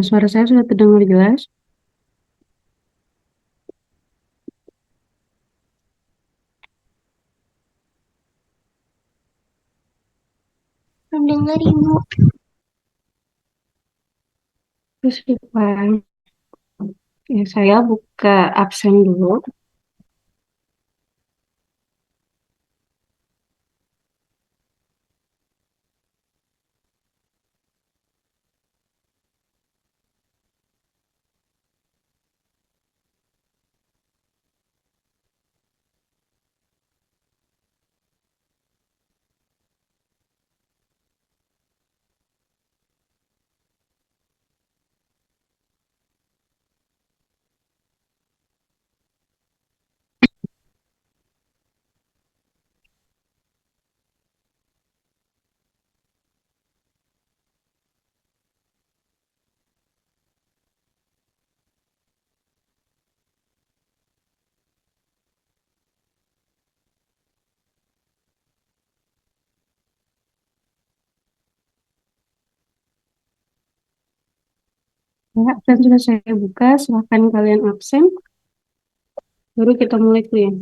Suara saya sudah terdengar jelas. Mendengar Ibu. Terus depan. Ya, saya buka absen dulu. Ya, absen sudah saya buka. Silahkan kalian absen. Baru kita mulai kuliah.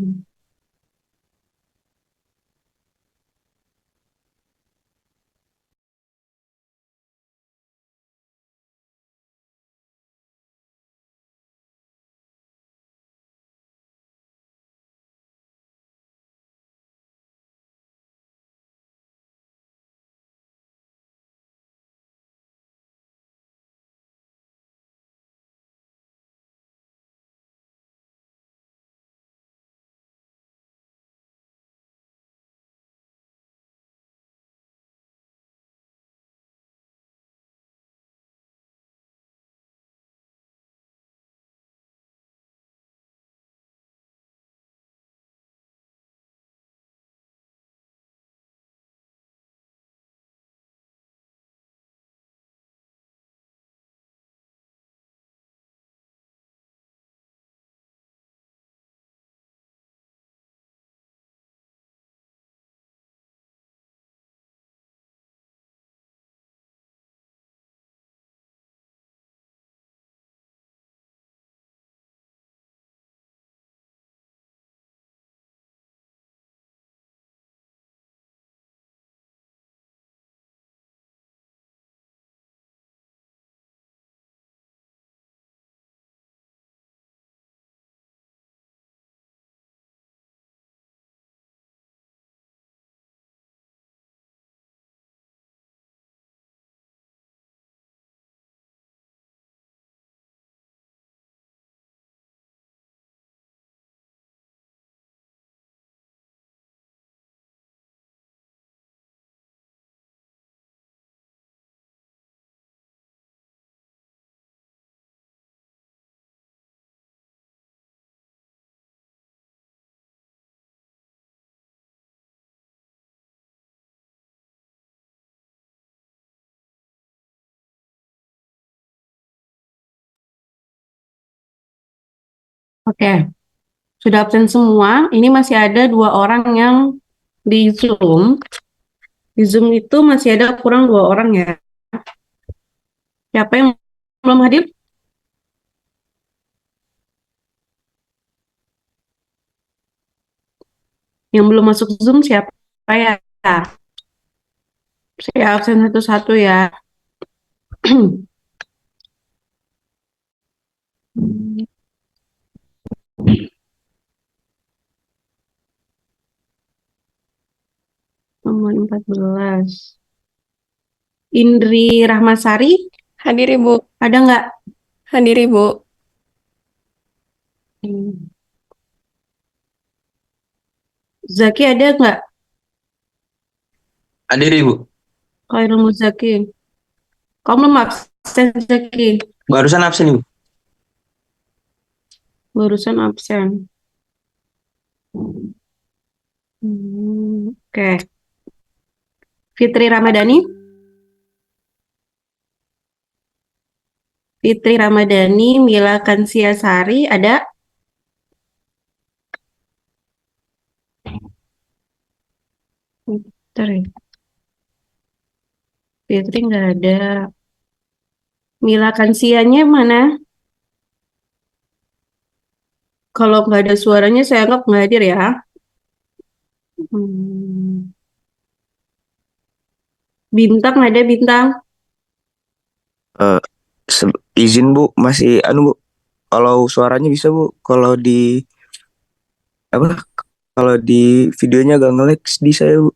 Oke, sudah absen semua. Ini masih ada dua orang yang di Zoom. Di Zoom itu masih ada kurang dua orang ya. Siapa yang belum hadir? Yang belum masuk Zoom siapa ya? Saya absen satu-satu ya. Nomor 14. Indri Rahmasari, Hadir Ibu. ada nggak? Hadir Ibu. Zaki ada nggak? Hadir Ibu. Khairul Muzaki. Kamu belum absen, Zaki. Barusan absen Ibu. Barusan absen. Oke. Fitri Ramadhani. Fitri Ramadhani, Mila Kansiasari, ada? Bentar ya. Fitri nggak ada. Mila Kansianya mana? Kalau nggak ada suaranya, saya anggap nggak hadir ya. Hmm. Bintang ada bintang. Eh, izin Bu, masih anu Bu, kalau suaranya bisa Bu, kalau di apa? Kalau di videonya agak nge-lag di saya Bu.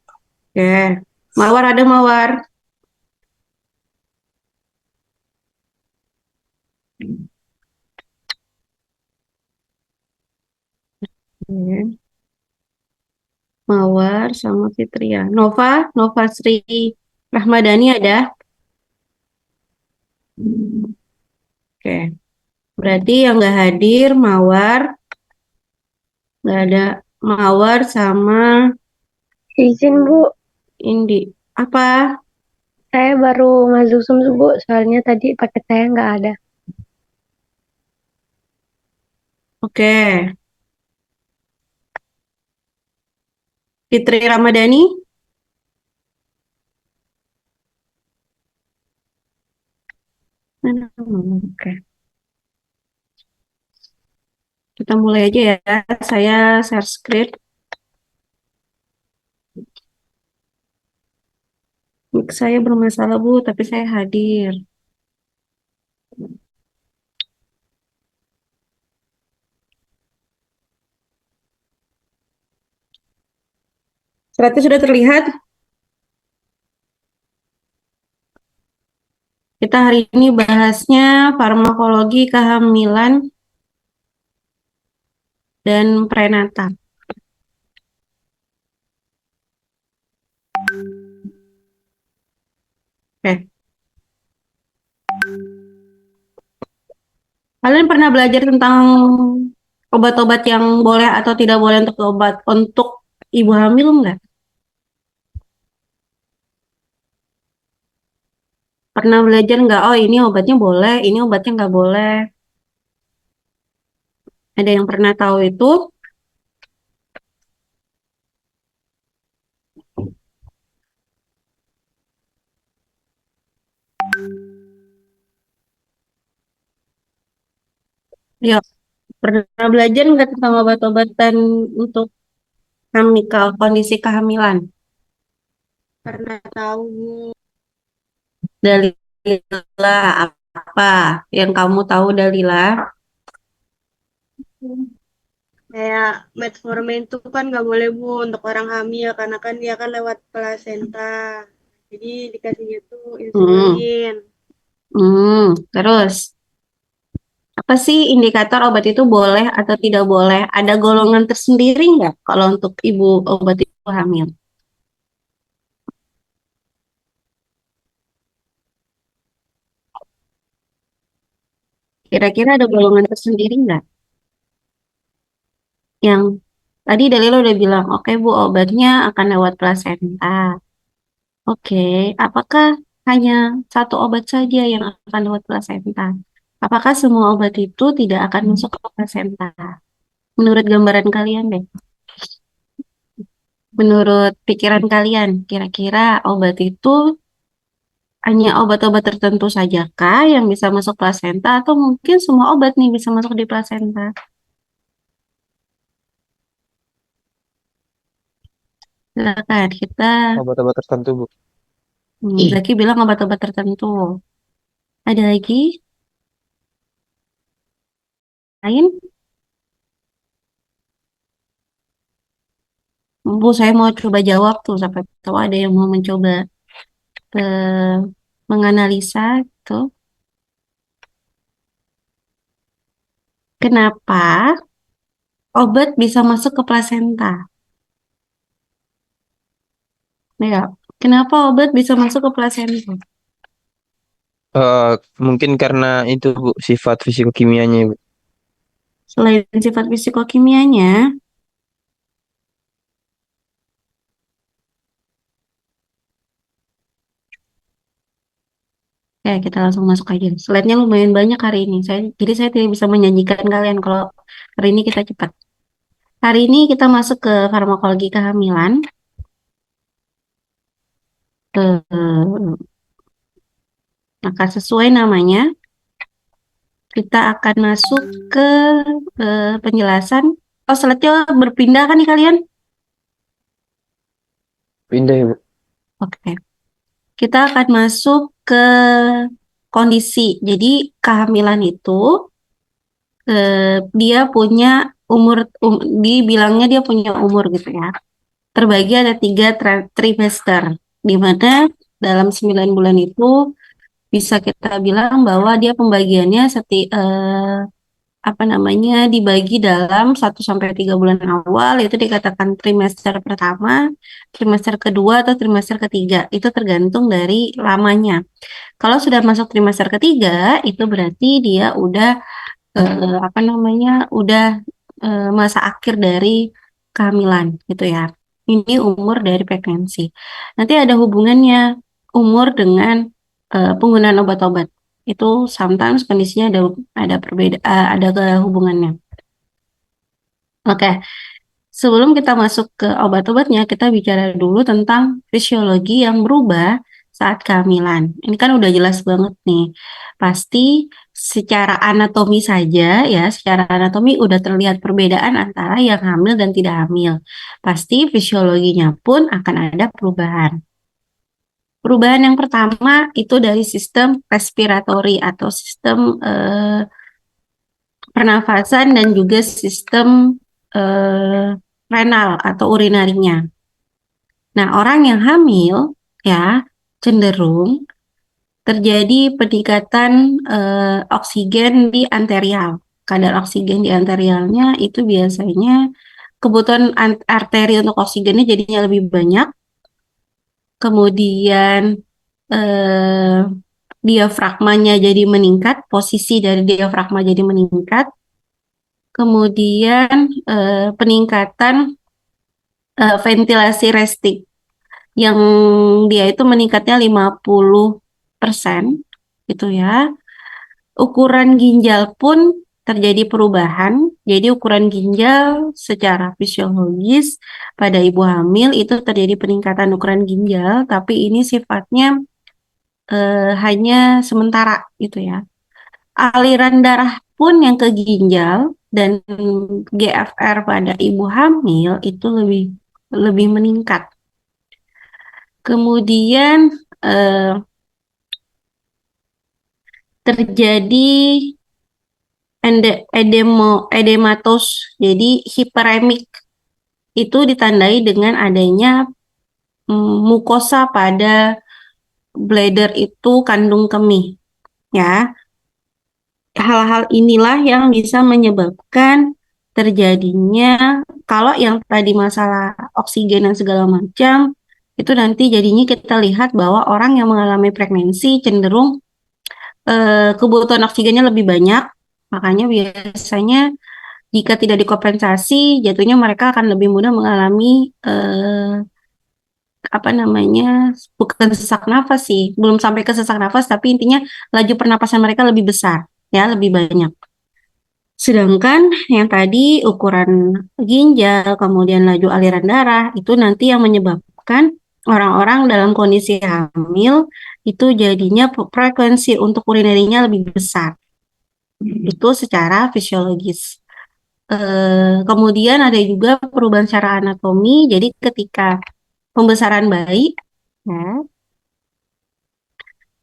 Oke. Mawar ada mawar. Oke. Mawar sama Fitria. Nova, Nova Sri Rahmadani ada. Oke. Berarti yang nggak hadir Mawar, nggak ada Mawar sama Izin Bu, Indi. Apa? saya baru masuk Zoom Bu, soalnya tadi paket saya nggak ada. Oke. Fitri Ramadhani. Mana? Oke. Kita mulai aja ya. Saya share script. Mic saya bermasalah, Bu, tapi saya hadir. Suratnya sudah terlihat. Kita hari ini bahasnya farmakologi kehamilan dan prenatal. Oke. Kalian pernah belajar tentang obat-obat yang boleh atau tidak boleh untuk obat untuk ibu hamil nggak? Pernah belajar nggak? Oh, ini obatnya boleh, ini obatnya nggak boleh. Ada yang pernah tahu itu? Ya, pernah belajar nggak tentang obat-obatan untuk kondisi kehamilan? Pernah tahu Bu, Dalila apa yang kamu tahu Dalila? kayak metformin itu kan nggak boleh Bu untuk orang hamil karena kan dia kan lewat plasenta. Jadi dikasihnya tuh Hmm, insulin. terus apa sih indikator obat itu boleh atau tidak boleh? Ada golongan tersendiri nggak kalau untuk ibu obat ibu hamil? Kira-kira ada golongan tersendiri nggak? Yang tadi Dalila udah bilang, oke Bu, obatnya akan lewat plasenta. Oke, apakah hanya satu obat saja yang akan lewat plasenta? Apakah semua obat itu tidak akan masuk ke plasenta? Menurut gambaran kalian deh, menurut pikiran kalian, kira-kira obat itu hanya obat-obat tertentu saja kah yang bisa masuk plasenta atau mungkin semua obat nih bisa masuk di plasenta? Silakan kita, Obat-obat tertentu Bu. Zaki bilang obat-obat tertentu. Ada lagi lain? Bu, saya mau coba jawab tuh, sampai tahu ada yang mau mencoba eh, menganalisa tuh. Kenapa obat bisa masuk ke plasenta? Ya, kenapa obat bisa masuk ke plasenta? Eh, Mungkin karena itu Bu, sifat fisikokimianya Bu. Selain sifat fisikokimianya, ya kita langsung masuk aja. Slide-nya lumayan banyak hari ini. Jadi saya tidak bisa menyanyikan kalian kalau hari ini kita cepat. Hari ini kita masuk ke farmakologi kehamilan. Eh, Maka sesuai namanya, kita akan masuk ke penjelasan. Oh, slide-nya berpindah kan nih kalian? Pindah ya, Bu. Oke. Kita akan masuk ke kondisi. Jadi kehamilan itu dia punya umur, dibilangnya dia punya umur gitu ya. Terbagi ada 3 trimester, di mana dalam 9 bulan itu bisa kita bilang bahwa dia pembagiannya apa namanya dibagi dalam 1 sampai 3 bulan awal, itu dikatakan trimester pertama, trimester kedua atau trimester ketiga. Itu tergantung dari lamanya. Kalau sudah masuk trimester ketiga, itu berarti dia udah apa namanya udah masa akhir dari kehamilan gitu ya. Ini umur dari pregnancy. Nanti ada hubungannya umur dengan penggunaan obat-obat. Itu sometimes kondisinya ada hubungannya. Oke, sebelum kita masuk ke obat-obatnya, kita bicara dulu tentang fisiologi yang berubah saat kehamilan. Ini kan udah jelas banget nih. Pasti secara anatomi saja ya, secara anatomi udah terlihat perbedaan antara yang hamil dan tidak hamil. Pasti fisiologinya pun akan ada perubahan. Perubahan yang pertama itu dari sistem respiratori atau sistem pernafasan dan juga sistem renal atau urinarinya. Nah, orang yang hamil ya cenderung terjadi peningkatan oksigen di anterial. Kadar oksigen di anterialnya itu biasanya kebutuhan arteri untuk oksigennya jadinya lebih banyak. Kemudian eh, diafragmanya jadi meningkat, posisi dari diafragma jadi meningkat. Kemudian peningkatan ventilasi resting yang dia itu meningkatnya 50% gitu ya. Ukuran ginjal pun terjadi perubahan. Jadi ukuran ginjal secara fisiologis pada ibu hamil itu terjadi peningkatan ukuran ginjal, tapi ini sifatnya hanya sementara gitu ya. Aliran darah pun yang ke ginjal dan GFR pada ibu hamil itu lebih lebih meningkat. Kemudian terjadi edematos, jadi hiperemik. Itu ditandai dengan adanya mukosa pada bladder itu kandung kemih. Ya, hal-hal inilah yang bisa menyebabkan terjadinya, kalau yang tadi masalah oksigen dan segala macam, itu nanti jadinya kita lihat bahwa orang yang mengalami pregnancy cenderung kebutuhan oksigennya lebih banyak. Makanya biasanya jika tidak dikompensasi, jatuhnya mereka akan lebih mudah mengalami apa namanya, bukan sesak nafas sih, belum sampai ke sesak nafas, tapi intinya laju pernapasan mereka lebih besar, ya, lebih banyak. Sedangkan yang tadi ukuran ginjal, kemudian laju aliran darah, itu nanti yang menyebabkan orang-orang dalam kondisi hamil itu jadinya frekuensi untuk urinarinya lebih besar. Itu secara fisiologis. Kemudian ada juga perubahan secara anatomi. Jadi ketika pembesaran bayi, ya,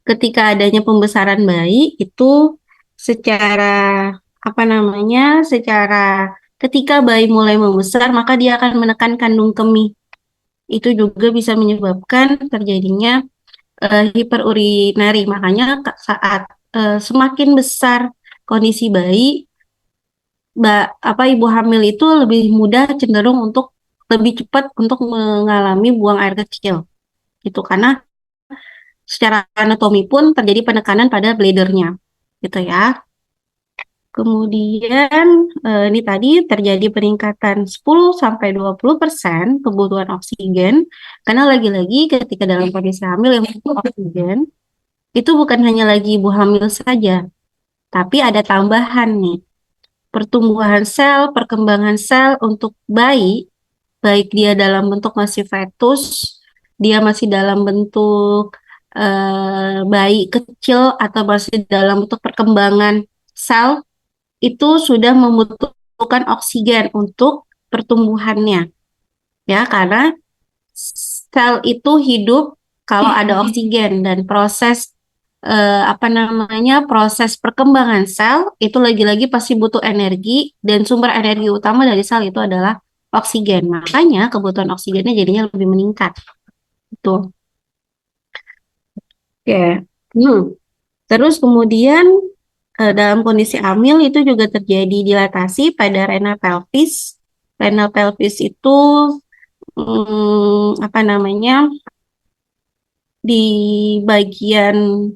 ketika adanya pembesaran bayi itu secara apa namanya, secara ketika bayi mulai membesar maka dia akan menekan kandung kemih. Itu juga bisa menyebabkan terjadinya hiperurinari. Makanya saat semakin besar kondisi bayi, ibu hamil itu lebih mudah cenderung untuk lebih cepat untuk mengalami buang air kecil gitu, karena secara anatomi pun terjadi penekanan pada bladdernya gitu ya. Kemudian ini tadi terjadi peningkatan 10-20% kebutuhan oksigen, karena lagi-lagi ketika dalam kondisi hamil yang butuh oksigen itu bukan hanya lagi ibu hamil saja, tapi ada tambahan nih, pertumbuhan sel, perkembangan sel untuk bayi, baik dia dalam bentuk masih fetus, dia masih dalam bentuk bayi kecil atau masih dalam bentuk perkembangan sel itu sudah membutuhkan oksigen untuk pertumbuhannya, ya, karena sel itu hidup kalau ada oksigen dan proses perkembangan sel itu lagi-lagi pasti butuh energi dan sumber energi utama dari sel itu adalah oksigen. Makanya kebutuhan oksigennya jadinya lebih meningkat. Betul. Oke. Hmm. Terus kemudian dalam kondisi hamil itu juga terjadi dilatasi pada renal pelvis. Renal pelvis itu di bagian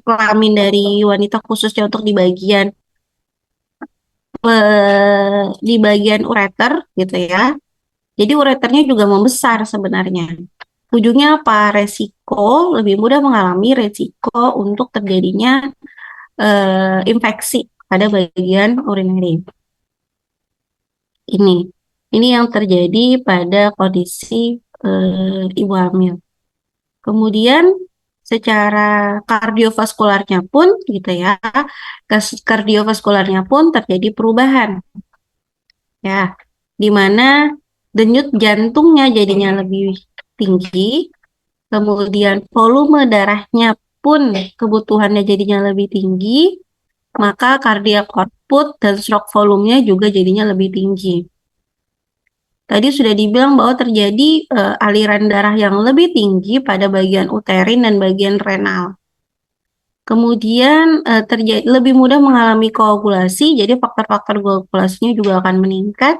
kelamin dari wanita, khususnya untuk di bagian ureter gitu ya. Jadi ureternya juga membesar sebenarnya. Ujungnya apa? Lebih mudah mengalami resiko untuk terjadinya infeksi pada bagian urinary. Ini, ini yang terjadi pada kondisi ibu hamil. Kemudian secara kardiovaskularnya pun gitu ya, kardiovaskularnya pun terjadi perubahan ya, di mana denyut jantungnya jadinya lebih tinggi, kemudian volume darahnya pun kebutuhannya jadinya lebih tinggi, maka cardiac output dan stroke volumenya juga jadinya lebih tinggi. Tadi sudah dibilang bahwa terjadi aliran darah yang lebih tinggi pada bagian uterin dan bagian renal. Kemudian terjadi lebih mudah mengalami koagulasi, jadi faktor-faktor koagulasinya juga akan meningkat.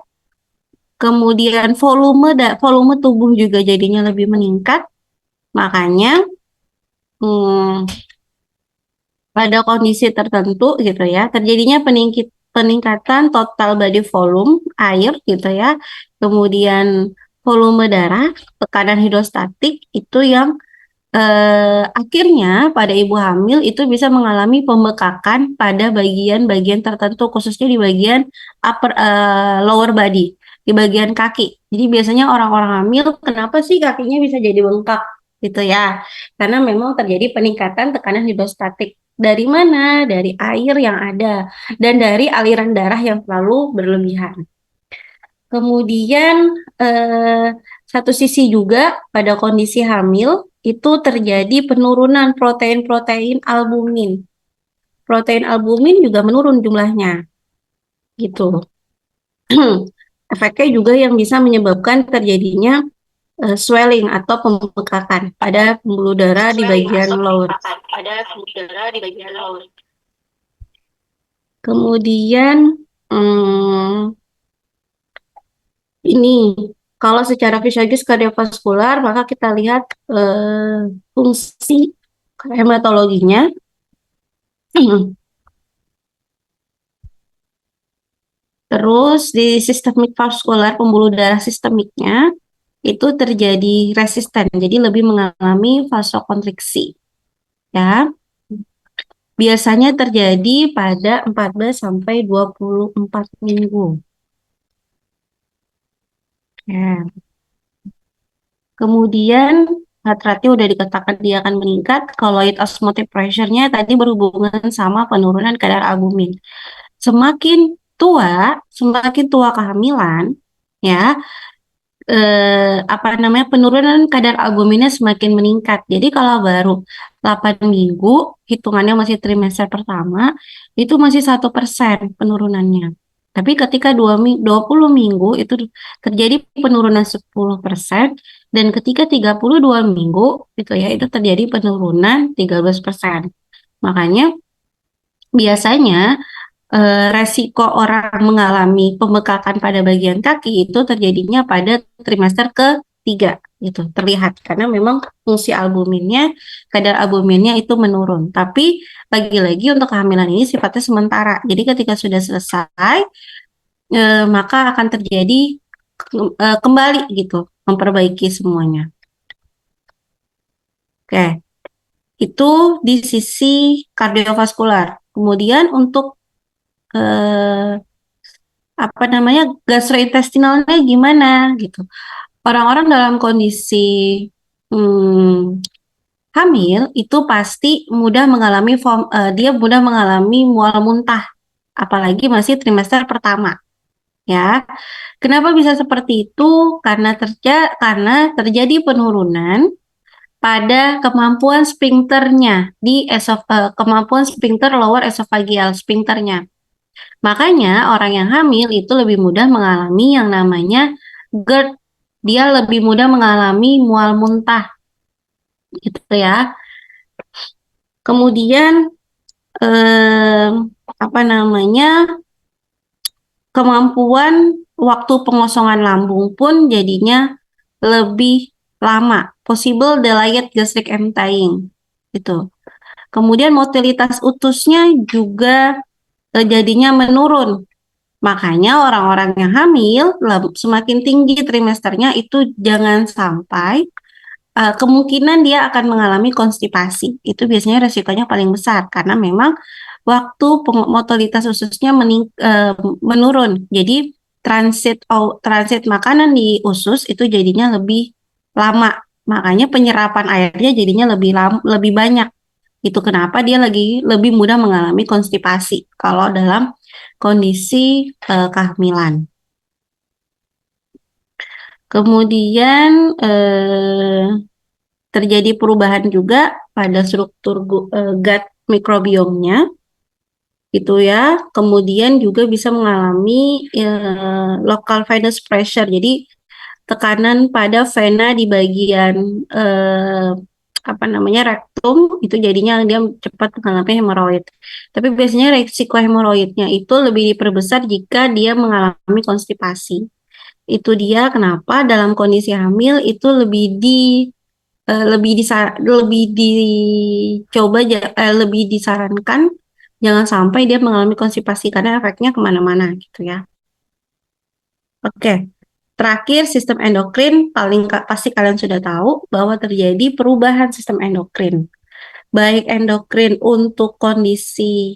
Kemudian volume tubuh juga jadinya lebih meningkat. Makanya pada kondisi tertentu gitu ya, terjadinya peningkatan total body volume air gitu ya. Kemudian volume darah, tekanan hidrostatik itu yang akhirnya pada ibu hamil itu bisa mengalami pembekakan pada bagian-bagian tertentu, khususnya di bagian lower body, di bagian kaki. Jadi biasanya orang-orang hamil kenapa sih kakinya bisa jadi bengkak gitu ya? Karena memang terjadi peningkatan tekanan hidrostatik. Dari mana? Dari air yang ada dan dari aliran darah yang terlalu berlebihan. Kemudian satu sisi juga pada kondisi hamil itu terjadi penurunan protein-protein albumin. Protein albumin juga menurun jumlahnya, gitu. Efeknya juga yang bisa menyebabkan terjadinya swelling atau pembekakan pada pembuluh darah di bagian lower. Kemudian ini kalau secara fisiologis kardiovaskular maka kita lihat fungsi hematologinya. Terus di sistemik vaskular, pembuluh darah sistemiknya itu terjadi resisten, jadi lebih mengalami vasokonstriksi. Ya. Biasanya terjadi pada 14 sampai 24 minggu. Ya. Kemudian heart rate-nya udah dikatakan dia akan meningkat. Colloid osmotic pressure-nya tadi berhubungan sama penurunan kadar albumin. Semakin tua kehamilan, ya, penurunan kadar albuminnya semakin meningkat. Jadi kalau baru 8 minggu, hitungannya masih trimester pertama, itu masih 1% penurunannya. Tapi ketika 20 minggu itu terjadi penurunan 10%, dan ketika 32 minggu itu ya itu terjadi penurunan 13%. Makanya biasanya resiko orang mengalami pembekakan pada bagian kaki itu terjadinya pada trimester ketiga, itu terlihat karena memang fungsi albuminnya, kadar albuminnya itu menurun. Tapi lagi-lagi untuk kehamilan ini sifatnya sementara. Jadi ketika sudah selesai, maka akan terjadi kembali gitu, memperbaiki semuanya. Oke, itu di sisi kardiovaskular. Kemudian untuk gastrointestinalnya gimana gitu. Orang-orang dalam kondisi hamil itu pasti dia mudah mengalami mual muntah, apalagi masih trimester pertama, ya. Kenapa bisa seperti itu? Karena terjadi penurunan pada kemampuan sphinkternya kemampuan sphinkter lower esophageal sphinkternya. Makanya orang yang hamil itu lebih mudah mengalami yang namanya GERD. Dia lebih mudah mengalami mual muntah, gitu ya. Kemudian eh, apa namanya kemampuan waktu pengosongan lambung pun jadinya lebih lama. Possible delayed gastric emptying, gitu. Kemudian motilitas utusnya juga jadinya menurun. Makanya orang-orang yang hamil semakin tinggi trimesternya itu jangan sampai kemungkinan dia akan mengalami konstipasi. Itu biasanya resikonya paling besar karena memang waktu motilitas ususnya menurun. Jadi transit makanan di usus itu jadinya lebih lama. Makanya penyerapan airnya jadinya lebih banyak. Itu kenapa dia lebih mudah mengalami konstipasi kalau dalam kondisi kehamilan. Kemudian terjadi perubahan juga pada struktur gut mikrobiomnya, gitu ya. Kemudian juga bisa mengalami local venous pressure, jadi tekanan pada vena di bagian rektum, itu jadinya dia cepat mengalami hemoroid. Tapi biasanya resiko hemoroidnya itu lebih diperbesar jika dia mengalami konstipasi. Itu dia kenapa dalam kondisi hamil itu lebih disarankan jangan sampai dia mengalami konstipasi karena efeknya kemana-mana, gitu ya. Oke, terakhir sistem endokrin pasti kalian sudah tahu bahwa terjadi perubahan sistem endokrin, baik endokrin untuk kondisi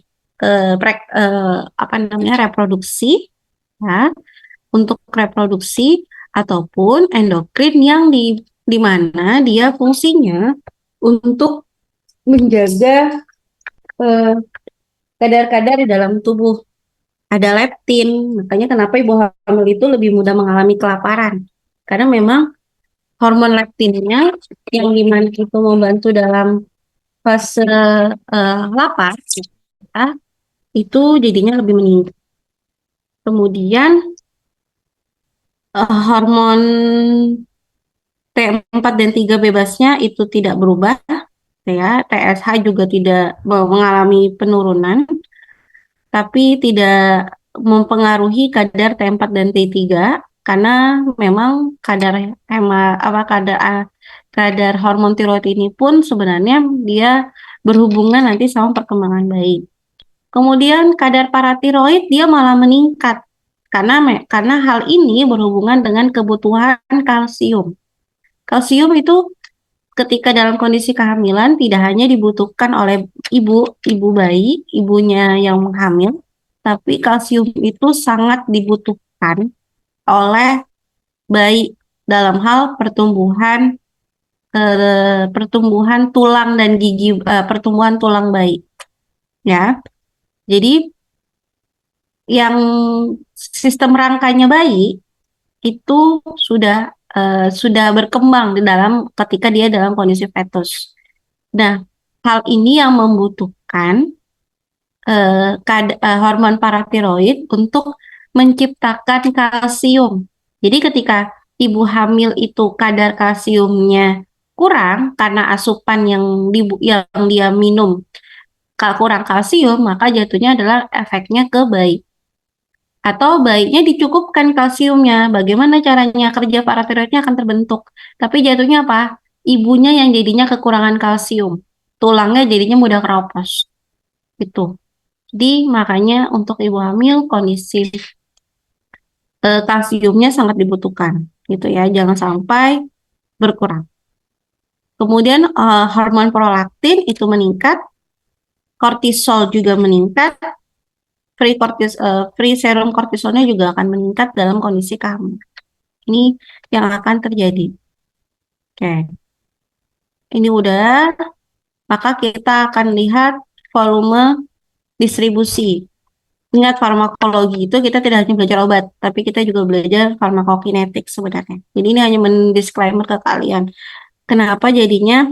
reproduksi, ya, untuk reproduksi ataupun endokrin yang di mana dia fungsinya untuk menjaga eh, kadar-kadar di dalam tubuh. Ada leptin, makanya kenapa ibu hamil itu lebih mudah mengalami kelaparan. Karena memang hormon leptinnya yang dimana itu membantu dalam fase lapar, ya, itu jadinya lebih meningkat. Kemudian hormon T4 dan 3 bebasnya itu tidak berubah, ya. TSH juga tidak mengalami penurunan, tapi tidak mempengaruhi kadar T4 dan T3 karena memang kadar hormon tiroid ini pun sebenarnya dia berhubungan nanti sama perkembangan bayi. Kemudian kadar paratiroid dia malah meningkat karena hal ini berhubungan dengan kebutuhan kalsium. Kalsium itu ketika dalam kondisi kehamilan tidak hanya dibutuhkan oleh ibu bayi, ibunya yang hamil, tapi kalsium itu sangat dibutuhkan oleh bayi dalam hal pertumbuhan tulang dan pertumbuhan tulang bayi, ya. Jadi yang sistem rangkanya bayi itu sudah berkembang ketika dia dalam kondisi fetus. Nah, hal ini yang membutuhkan hormon paratiroid untuk menciptakan kalsium. Jadi ketika ibu hamil itu kadar kalsiumnya kurang karena asupan yang dia minum kurang kalsium, maka jatuhnya adalah efeknya ke bayi. Atau bayinya dicukupkan kalsiumnya, bagaimana caranya? Kerja paratiroidnya akan terbentuk. Tapi jatuhnya apa? Ibunya yang jadinya kekurangan kalsium. Tulangnya jadinya mudah keropos. Gitu. Jadi makanya untuk ibu hamil kondisi kalsiumnya sangat dibutuhkan. Gitu ya, jangan sampai berkurang. Kemudian hormon prolaktin itu meningkat, kortisol juga meningkat, free serum kortisolnya juga akan meningkat dalam kondisi kehamilan. Ini yang akan terjadi. Oke. ini udah, maka kita akan lihat volume distribusi. Ingat farmakologi itu kita tidak hanya belajar obat, tapi kita juga belajar farmakokinetik sebenarnya. Jadi ini hanya mendisklaimer ke kalian. Kenapa jadinya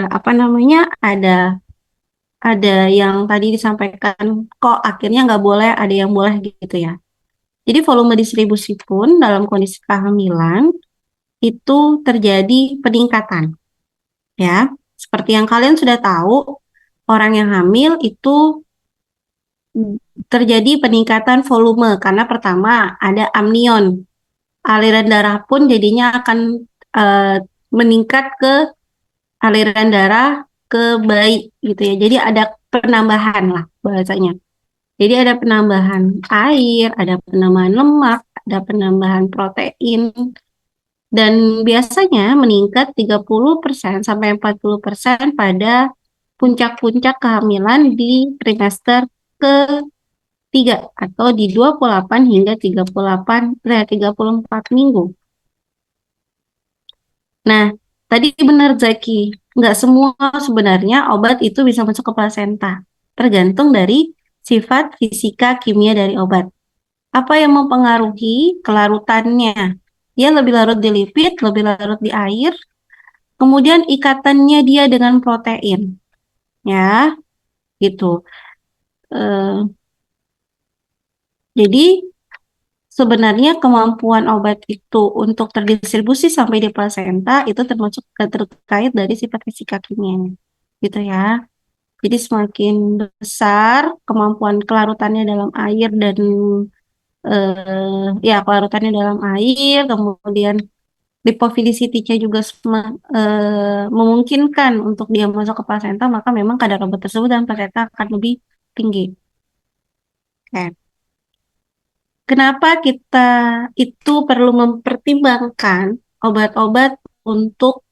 apa namanya ada yang tadi disampaikan kok akhirnya nggak boleh, ada yang boleh gitu ya. Jadi volume distribusi pun dalam kondisi kehamilan itu terjadi peningkatan ya. Seperti yang kalian sudah tahu, orang yang hamil itu terjadi peningkatan volume karena pertama ada amnion. Aliran darah pun jadinya akan eh, meningkat ke aliran darah ke bayi gitu ya. Jadi ada penambahan lah bahasanya. Jadi ada penambahan air, ada penambahan lemak, ada penambahan protein, dan biasanya meningkat 30% sampai 40% pada puncak-puncak kehamilan di trimester ketiga atau di 28 hingga 34 minggu. Nah, tadi benar Zaki, nggak semua sebenarnya obat itu bisa masuk ke plasenta. Tergantung dari sifat fisika kimia dari obat. Apa yang mempengaruhi kelarutannya? Dia lebih larut di lipid, lebih larut di air, kemudian ikatannya dia dengan protein, ya, gitu. Eh, jadi sebenarnya kemampuan obat itu untuk terdistribusi sampai di plasenta itu termasuk terkait dari sifat fisika kimianya, gitu ya. Jadi semakin besar kemampuan kelarutannya dalam air dan ya kelarutannya dalam air, kemudian lipofilicity-nya juga memungkinkan untuk dia masuk ke plasenta, maka memang kadar obat tersebut dalam plasenta akan lebih tinggi. Oke. Kenapa kita itu perlu mempertimbangkan obat-obat untuk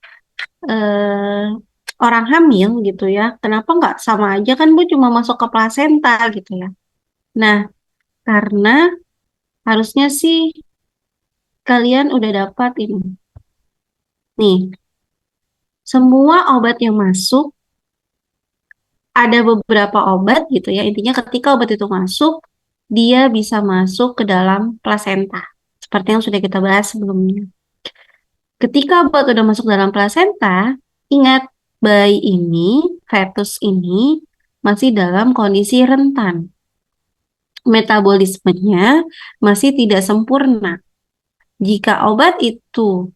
eh, orang hamil gitu ya? Kenapa nggak sama aja kan Bu cuma masuk ke plasenta gitu ya? Nah, karena harusnya sih kalian udah dapat ini. Nih, semua obat yang masuk ada beberapa obat gitu ya. Intinya ketika obat itu masuk, dia bisa masuk ke dalam plasenta. Seperti yang sudah kita bahas sebelumnya. Ketika obat udah masuk dalam plasenta, ingat bayi ini, fetus ini masih dalam kondisi rentan. Metabolismenya masih tidak sempurna. Jika obat itu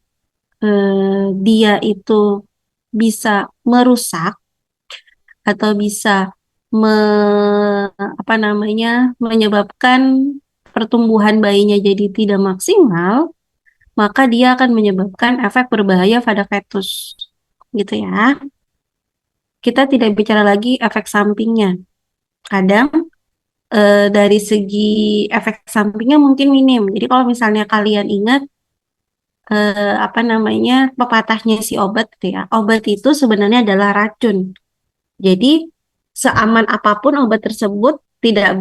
dia itu bisa merusak atau bisa me, apa namanya menyebabkan pertumbuhan bayinya jadi tidak maksimal, maka dia akan menyebabkan efek berbahaya pada fetus. Gitu ya. Kita tidak bicara lagi efek sampingnya. Kadang dari segi efek sampingnya mungkin minim. Jadi kalau misalnya kalian ingat apa namanya pepatahnya si obat gitu ya. Obat itu sebenarnya adalah racun. Jadi seaman apapun obat tersebut tidak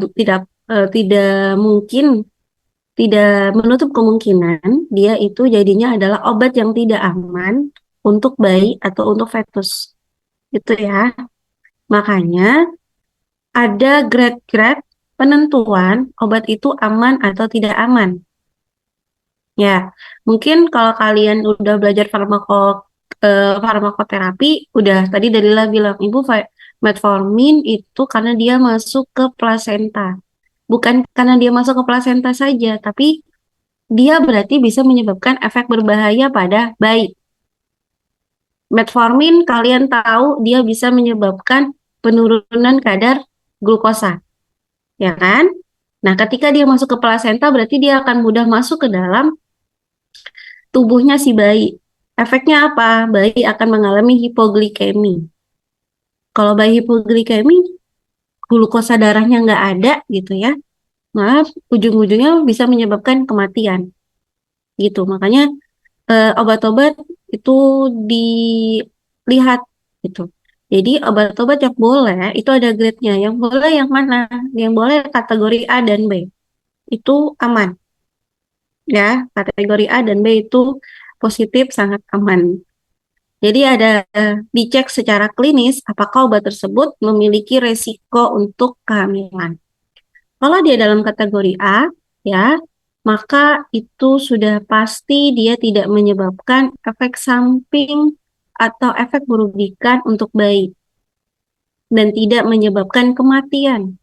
mungkin tidak menutup kemungkinan dia itu jadinya adalah obat yang tidak aman untuk bayi atau untuk fetus. Gitu ya. Makanya ada grade-grade penentuan obat itu aman atau tidak aman. Ya, mungkin kalau kalian udah belajar farmakoterapi, udah tadi Dalila bilang, Ibu, metformin itu karena dia masuk ke plasenta. Bukan karena dia masuk ke plasenta saja, tapi dia berarti bisa menyebabkan efek berbahaya pada bayi. Metformin kalian tahu dia bisa menyebabkan penurunan kadar glukosa, ya kan? Nah, ketika dia masuk ke plasenta berarti dia akan mudah masuk ke dalam tubuhnya si bayi. Efeknya apa? Bayi akan mengalami hipoglikemi. Kalau bayi hipoglikemi, glukosa darahnya nggak ada gitu ya, malah ujung-ujungnya bisa menyebabkan kematian gitu. Makanya obat-obat itu dilihat gitu. Jadi obat-obat yang boleh itu ada grade-nya. Yang boleh yang mana? Yang boleh kategori A dan B. Itu aman ya. Kategori A dan B itu positif sangat aman. Jadi ada dicek secara klinis apakah obat tersebut memiliki resiko untuk kehamilan. Kalau dia dalam kategori A, ya, maka itu sudah pasti dia tidak menyebabkan efek samping atau efek merugikan untuk bayi dan tidak menyebabkan kematian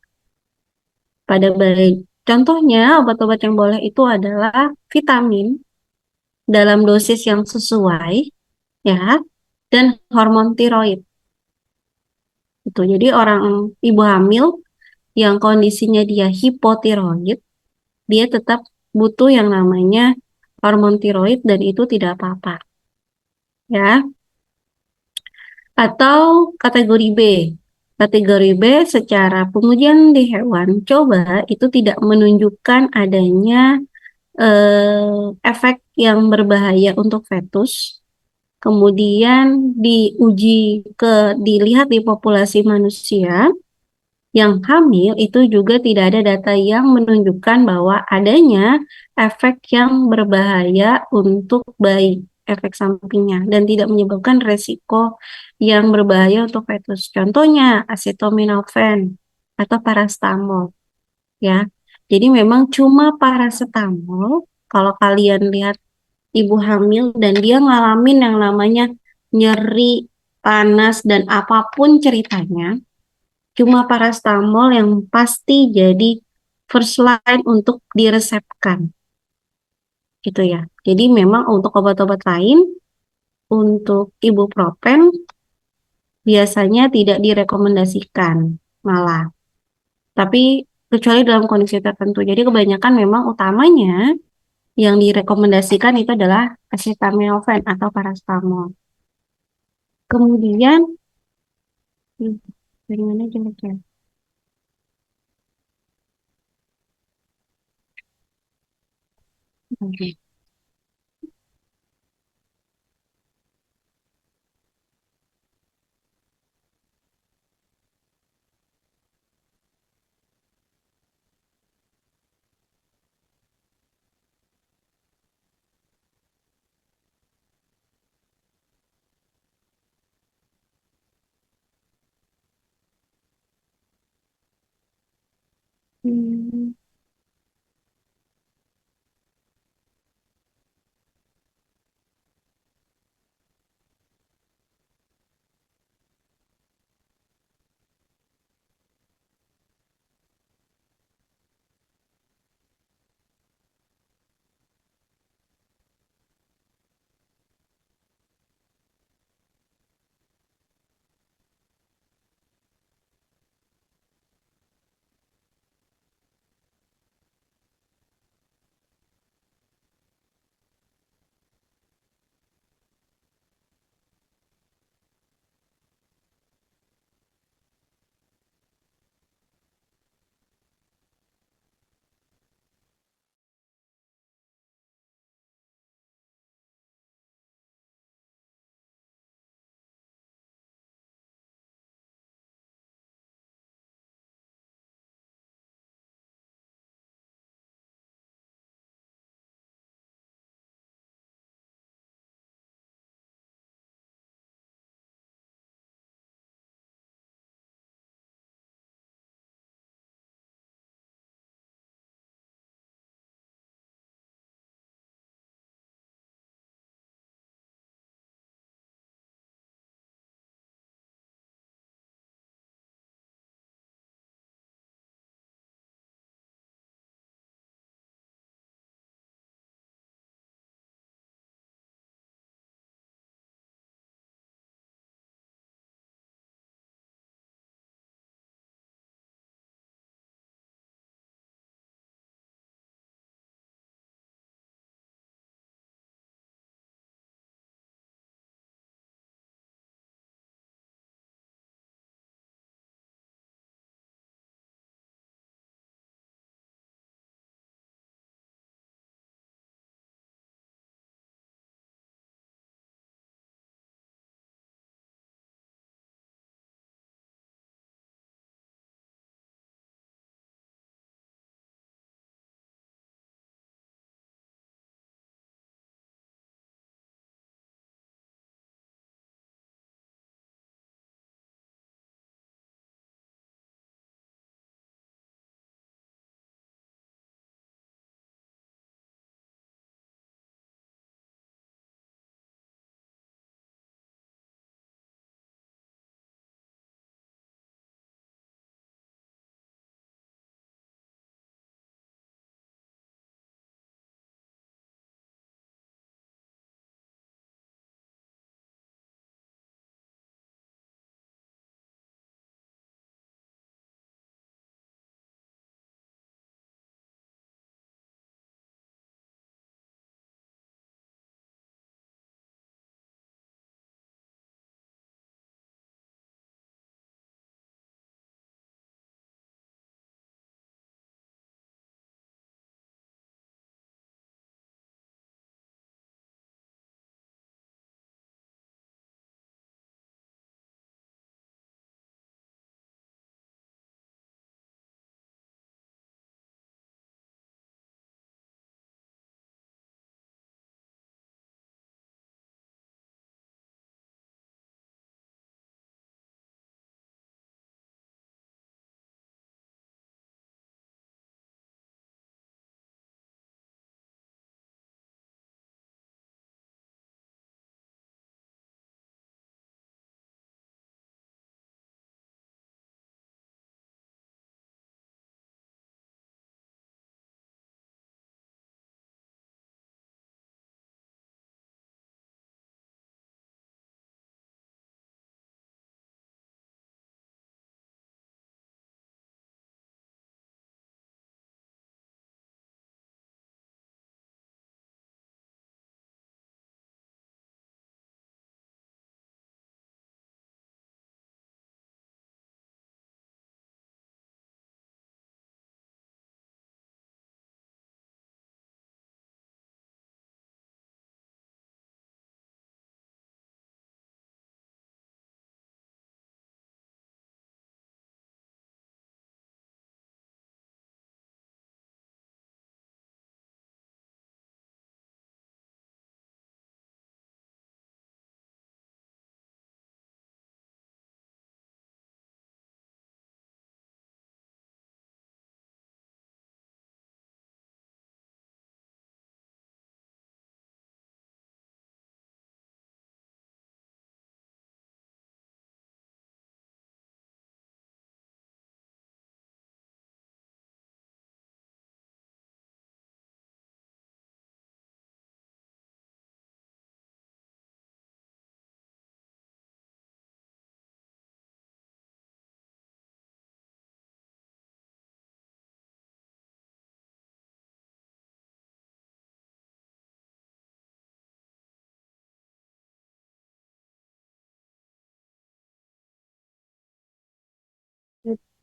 pada bayi. Contohnya, obat-obat yang boleh itu adalah vitamin dalam dosis yang sesuai, ya, dan hormon tiroid. Itu. Jadi orang ibu hamil yang kondisinya dia hipotiroid, dia tetap butuh yang namanya hormon tiroid dan itu tidak apa-apa, ya. Atau kategori B. Kategori B secara pengujian di hewan coba itu tidak menunjukkan adanya efek yang berbahaya untuk fetus. Kemudian dilihat di populasi manusia yang hamil itu juga tidak ada data yang menunjukkan bahwa adanya efek yang berbahaya untuk bayi, efek sampingnya, dan tidak menyebabkan resiko yang berbahaya untuk fetus. Contohnya acetaminophen atau paracetamol, ya. Jadi memang cuma paracetamol, kalau kalian lihat ibu hamil dan dia ngalamin yang namanya nyeri, panas, dan apapun ceritanya, cuma paracetamol yang pasti jadi first line untuk diresepkan, gitu ya. Jadi memang untuk obat-obat lain, untuk ibuprofen biasanya tidak direkomendasikan malah. Tapi kecuali dalam kondisi tertentu. Jadi kebanyakan memang utamanya yang direkomendasikan itu adalah acetaminophen atau paracetamol. Kemudian, dari mana jeleknya? Oke. Hmm.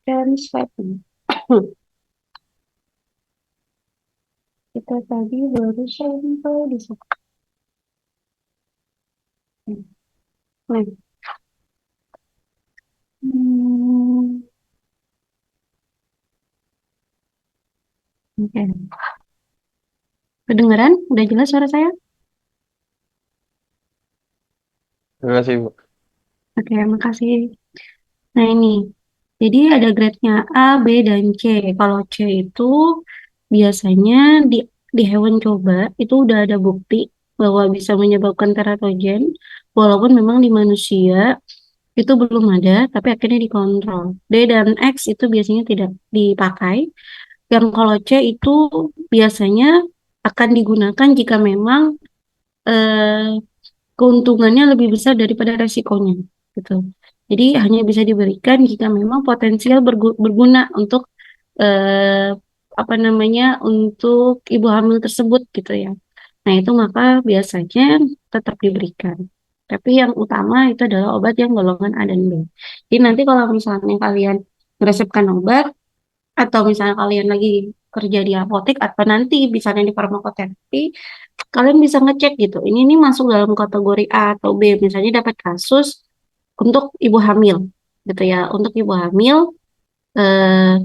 dan sweating. Kita tadi baru sampel di situ. Nah, hmm, oke. Kedengeran? Udah jelas suara saya? Terima kasih, Bu. Oke, makasih. Nah, ini. Jadi ada grade-nya A, B, dan C. Kalau C itu biasanya di hewan coba itu udah ada bukti bahwa bisa menyebabkan teratogen, walaupun memang di manusia itu belum ada, tapi akhirnya dikontrol. D dan X itu biasanya tidak dipakai. Yang kalau C itu biasanya akan digunakan jika memang eh, keuntungannya lebih besar daripada resikonya, gitu. Jadi hanya bisa diberikan jika memang potensial berguna untuk eh, apa namanya untuk ibu hamil tersebut, gitu ya. Nah itu maka biasanya tetap diberikan. Tapi yang utama itu adalah obat yang golongan A dan B. Jadi nanti kalau misalnya kalian meresepkan obat atau misalnya kalian lagi kerja di apotek atau nanti misalnya di farmakoterapi, kalian bisa ngecek gitu. Ini nih masuk dalam kategori A atau B. Misalnya dapat kasus untuk ibu hamil, gitu ya. Untuk ibu hamil, eh,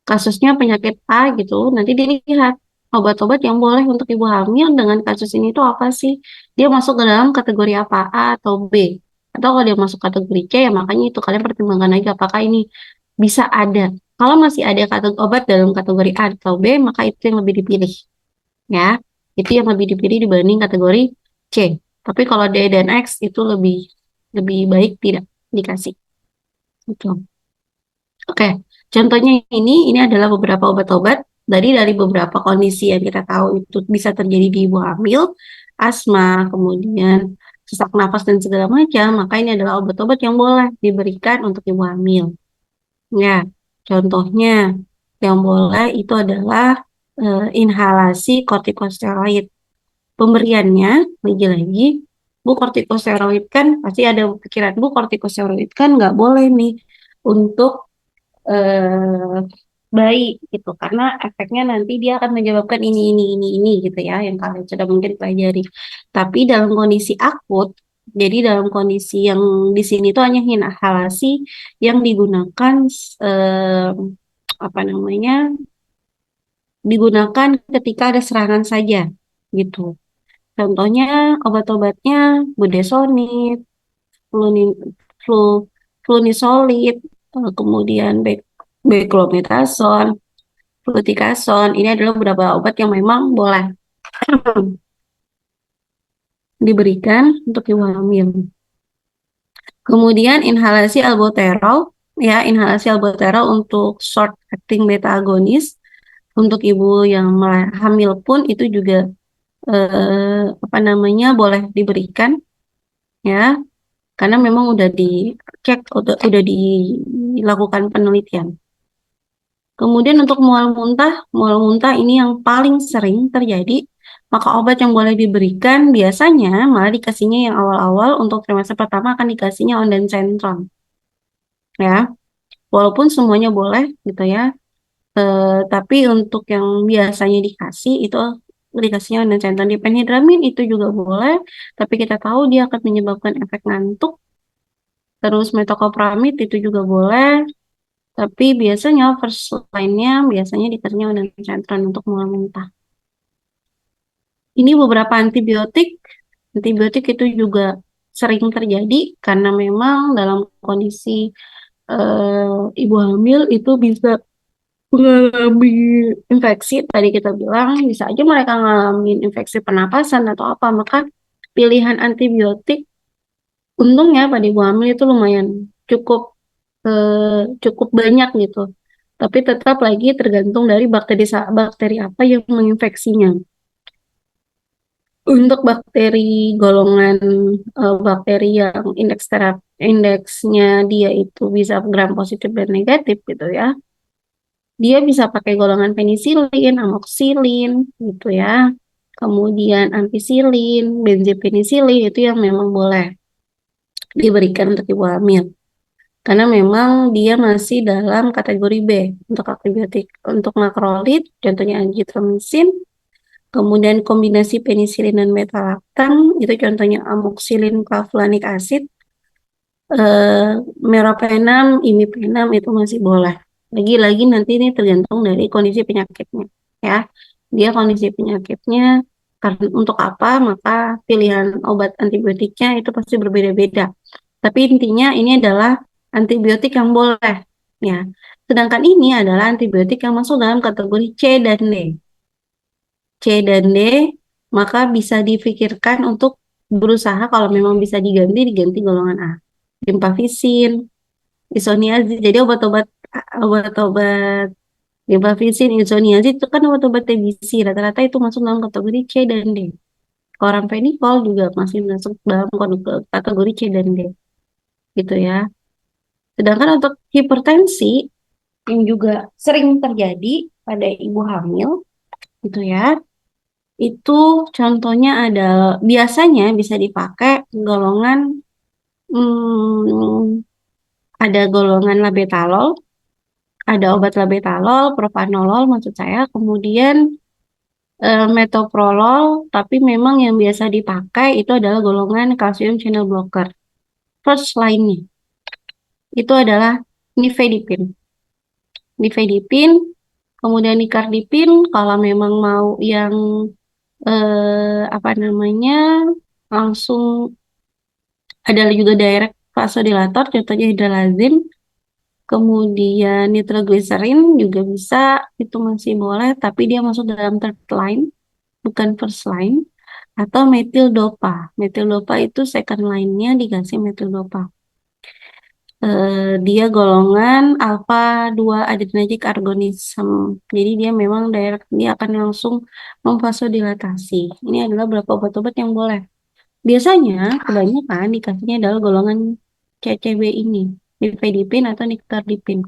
kasusnya penyakit A gitu. Nanti dilihat obat-obat yang boleh untuk ibu hamil dengan kasus ini itu apa sih? Dia masuk ke dalam kategori apa, A atau B? Atau kalau dia masuk kategori C, ya makanya itu kalian pertimbangkan lagi apakah ini bisa ada. Kalau masih ada obat dalam kategori A atau B, maka itu yang lebih dipilih, ya. Itu yang lebih dipilih dibanding kategori C. Tapi kalau D dan X itu lebih lebih baik tidak dikasih. Gitu. Oke, contohnya ini adalah beberapa obat-obat dari beberapa kondisi yang kita tahu itu bisa terjadi di ibu hamil, asma, kemudian sesak nafas dan segala macam. Maka ini adalah obat-obat yang boleh diberikan untuk ibu hamil. Ya, contohnya yang boleh itu adalah inhalasi kortikosteroid. Pemberiannya lagi-lagi, Bu, kortikosteroid kan pasti ada pikiran, Bu, kortikosteroid kan nggak boleh nih untuk eh, bayi gitu, karena efeknya nanti dia akan menyebabkan ini gitu ya, yang kalian sudah mungkin pelajari. Tapi dalam kondisi akut, jadi dalam kondisi yang di sini tuh hanya inhalasi yang digunakan eh, apa namanya digunakan ketika ada serangan saja gitu. Contohnya obat-obatnya budesonid, fluni- flu, flunisolid, kemudian beclomethasone, fluticasone. Ini adalah beberapa obat yang memang boleh diberikan untuk ibu hamil. Kemudian inhalasi albuterol, ya inhalasi albuterol untuk short acting beta agonis untuk ibu yang hamil pun itu juga apa namanya boleh diberikan, ya, karena memang udah dicek, udah dilakukan penelitian. Kemudian untuk mual muntah ini yang paling sering terjadi, maka obat yang boleh diberikan biasanya malah dikasihnya yang awal-awal untuk trimester pertama akan dikasihnya ondansetron, ya. Walaupun semuanya boleh gitu ya, tapi untuk yang biasanya dikasih itu dikasihnya ondansetron. Diphenhydramine itu juga boleh, tapi kita tahu dia akan menyebabkan efek ngantuk. Terus metoclopramid itu juga boleh, tapi biasanya first line-nya biasanya dikasihnya ondansetron untuk mual muntah. Ini beberapa antibiotik. Antibiotik itu juga sering terjadi karena memang dalam kondisi ibu hamil itu bisa mengalami infeksi. Tadi kita bilang bisa aja mereka ngalamin infeksi pernapasan atau apa. Maka pilihan antibiotik untungnya pada ibu hamil itu lumayan cukup cukup banyak gitu. Tapi tetap lagi tergantung dari bakteri apa yang menginfeksinya. Untuk bakteri golongan bakteri yang indeksnya dia itu bisa gram positif dan negatif gitu ya. Dia bisa pakai golongan penisilin, amoxilin gitu ya. Kemudian ampicillin, benzopenicillin itu yang memang boleh diberikan untuk ibu hamil. karena memang dia masih dalam kategori B untuk antibiotik. Untuk makrolid, contohnya azitromisin, kemudian kombinasi penisilin dan beta-laktam, itu contohnya amoxicillin clavulanic acid, eh, meropenem, imipenem itu masih boleh. Lagi-lagi nanti ini tergantung dari kondisi penyakitnya, ya. Dia kondisi penyakitnya karena untuk apa, maka pilihan obat antibiotiknya itu pasti berbeda-beda. Tapi intinya ini adalah antibiotik yang boleh, ya. Sedangkan ini adalah antibiotik yang masuk dalam kategori C dan D. C dan D, maka bisa difikirkan untuk berusaha kalau memang bisa diganti golongan A. Rifampicin, isoniazid. Jadi obat-obat rifampicin, isoniazid itu kan obat-obat TBC. Rata-rata itu masuk dalam kategori C dan D. Chloramphenicol juga masih masuk dalam kategori C dan D. Gitu ya. Sedangkan untuk hipertensi yang juga sering terjadi pada ibu hamil, gitu ya. Itu contohnya adalah biasanya bisa dipakai golongan hmm, ada golongan labetalol, ada obat labetalol, propanolol maksud saya, kemudian metoprolol, tapi memang yang biasa dipakai itu adalah golongan calcium channel blocker. First line-nya itu adalah nifedipin. Nifedipin, kemudian nicardipin kalau memang mau yang apa namanya langsung ada juga direct vasodilator, contohnya hydralazine, kemudian nitroglycerin juga bisa, itu masih boleh, tapi dia masuk dalam third line, bukan first line, atau metildopa. Metildopa itu second line-nya dikasih metildopa. Dia golongan alpha 2 adrenergic agonism. Jadi dia memang dia akan langsung memvasodilatasi. Ini adalah beberapa obat-obat yang boleh. Biasanya kebanyakan dikasihnya adalah golongan CCB ini, nifedipin atau nicardipin.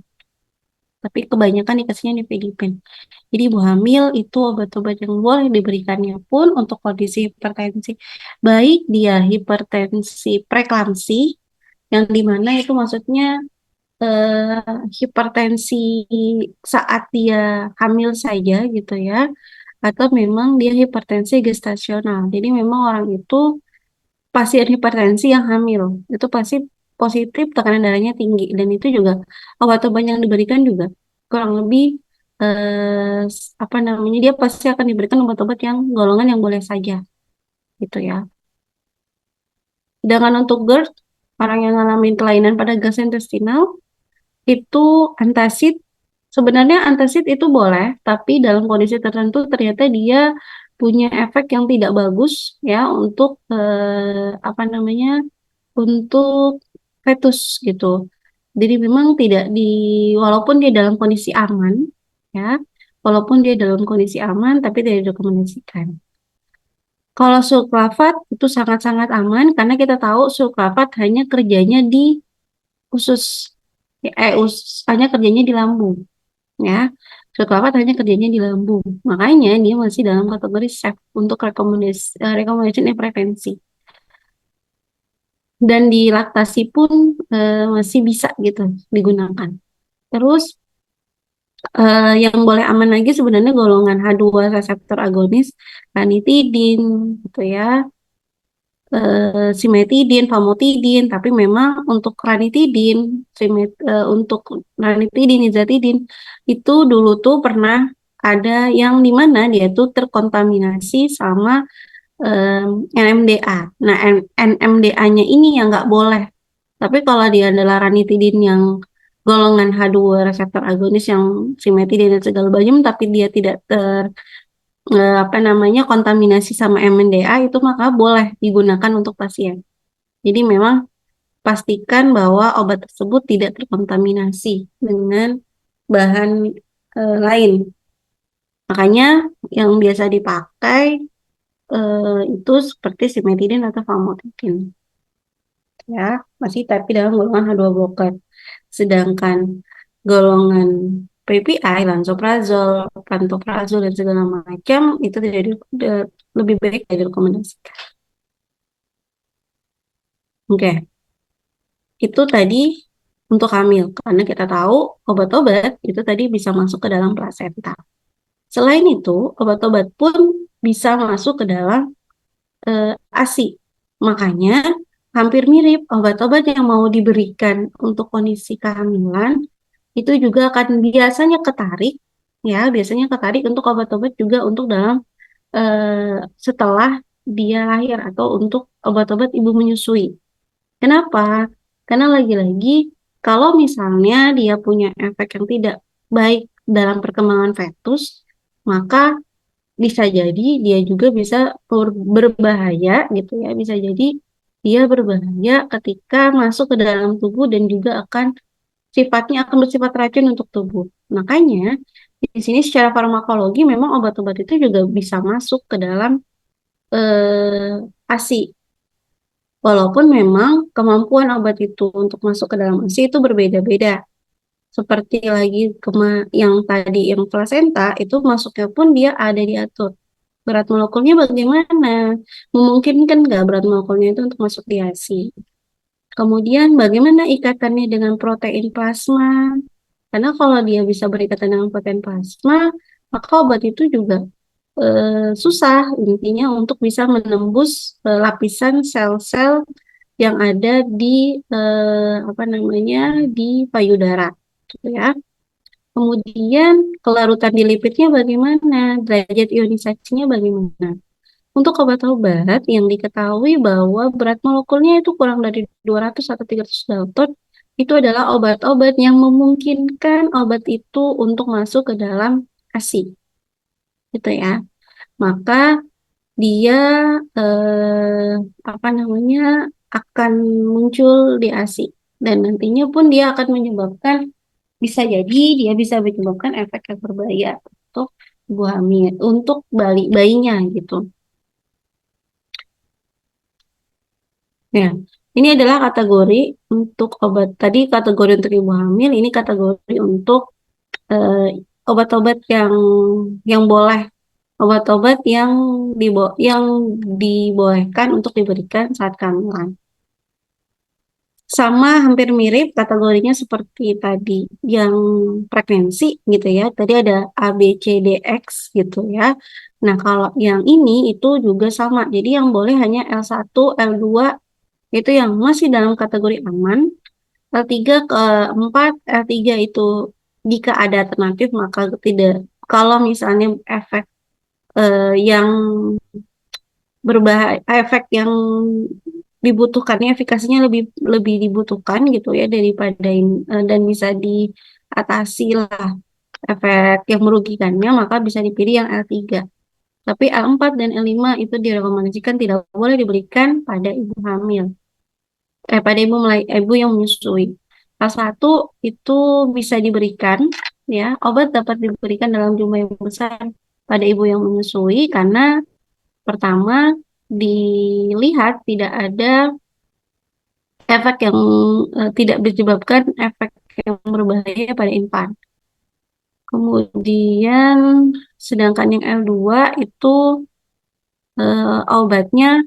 Tapi kebanyakan dikasihnya nifedipin. Jadi ibu hamil itu obat-obat yang boleh diberikannya pun untuk kondisi hipertensi. Baik dia hipertensi preeklamsi, yang dimana itu maksudnya hipertensi saat dia hamil saja gitu ya, atau memang dia hipertensi gestasional. Jadi memang orang itu pasien hipertensi yang hamil itu pasti positif tekanan darahnya tinggi dan itu juga obat-obat yang diberikan juga kurang lebih apa namanya dia pasti akan diberikan obat-obat yang golongan yang boleh saja gitu ya. Sedangkan untuk GERD orang yang ngalamin kelainan pada gastrointestinal itu antacid sebenarnya antacid itu boleh tapi dalam kondisi tertentu ternyata dia punya efek yang tidak bagus ya untuk apa namanya untuk fetus gitu. Jadi memang tidak walaupun dia dalam kondisi aman, ya, walaupun dia dalam kondisi aman, tapi tidak direkomendasikan. Kalau sulfat itu sangat-sangat aman karena kita tahu sulfat hanya kerjanya di usus, hanya kerjanya di lambung, ya. Sulfat hanya kerjanya di lambung, makanya dia masih dalam kategori safe untuk rekomendasi prevensi. Dan di laktasi pun masih bisa gitu digunakan. Terus yang boleh aman lagi sebenarnya golongan H2 reseptor agonis, ranitidin gitu ya, simetidin, famotidin, tapi memang untuk ranitidin, untuk ranitidin, nizatidin itu dulu tuh pernah ada yang di mana dia tuh terkontaminasi sama NMDA. Nah, NMDA-nya ini yang nggak boleh. Tapi kalau dia adalah ranitidin yang golongan H2 reseptor agonis yang simetidin dan segala macam, tapi dia tidak apa namanya kontaminasi sama NMDA itu maka boleh digunakan untuk pasien. Jadi memang pastikan bahwa obat tersebut tidak terkontaminasi dengan bahan lain. Makanya yang biasa dipakai itu seperti simetidin atau famotidin. Ya, masih tapi dalam golongan H2 blocker. Sedangkan golongan PPI, lansoprazol, pantoprazol dan segala macam itu tidak lebih baik tidak direkomendasikan. Oke. Itu tadi untuk hamil karena kita tahu obat-obat itu tadi bisa masuk ke dalam plasenta. Selain itu, obat-obat pun bisa masuk ke dalam ASI. Makanya hampir mirip obat-obat yang mau diberikan untuk kondisi kehamilan itu juga akan biasanya ketarik untuk obat-obat juga untuk dalam setelah dia lahir atau untuk obat-obat ibu menyusui. Kenapa? Karena lagi-lagi kalau misalnya dia punya efek yang tidak baik dalam perkembangan fetus, maka bisa jadi dia juga bisa berbahaya gitu ya. Bisa jadi dia berbahaya ketika masuk ke dalam tubuh dan juga sifatnya akan bersifat racun untuk tubuh. Makanya di sini secara farmakologi memang obat-obat itu juga bisa masuk ke dalam ASI. Walaupun memang kemampuan obat itu untuk masuk ke dalam ASI itu berbeda-beda. Seperti lagi yang tadi yang plasenta itu masuknya pun dia ada diatur. Berat molekulnya bagaimana? Memungkinkan nggak berat molekulnya itu untuk masuk di ASI? Kemudian bagaimana ikatannya dengan protein plasma? Karena kalau dia bisa berikatan dengan protein plasma, maka obat itu juga susah intinya untuk bisa menembus lapisan sel-sel yang ada di apa namanya di payudara, gitu ya. Kemudian kelarutan di lipidnya bagaimana, derajat ionisasinya bagaimana. Untuk obat-obat yang diketahui bahwa berat molekulnya itu kurang dari 200 atau 300 Dalton, itu adalah obat-obat yang memungkinkan obat itu untuk masuk ke dalam ASI, gitu ya. Maka dia eh, apa namanya akan muncul di ASI dan nantinya pun dia akan menyebabkan dia bisa menyebabkan efek yang berbahaya untuk ibu hamil untuk bayinya gitu. Ya, ini adalah kategori untuk obat tadi kategori untuk ibu hamil, ini kategori untuk eh, obat-obat yang boleh obat-obat yang dibolehkan untuk diberikan saat kehamilan. Sama hampir mirip kategorinya seperti tadi yang frekuensi gitu ya. Tadi ada A, B, C, D, X gitu ya. Nah, kalau yang ini itu juga sama. Jadi yang boleh hanya L1, L2 itu yang masih dalam kategori aman. L3 ke 4, L3 itu jika ada alternatif maka tidak. Kalau misalnya efek yang berbahaya, efek yang dibutuhkannya efikasinya lebih lebih dibutuhkan gitu ya daripada dan bisa diatasi lah efek yang merugikannya maka bisa dipilih yang L3. Tapi L4 dan L5 itu direkomendasikan tidak boleh diberikan pada ibu hamil. Pada ibu yang menyusui. L1 itu bisa diberikan ya, obat dapat diberikan dalam jumlah yang besar pada ibu yang menyusui karena pertama dilihat tidak ada efek yang tidak menyebabkan efek yang berbahaya pada infan. Kemudian sedangkan yang L2 itu obatnya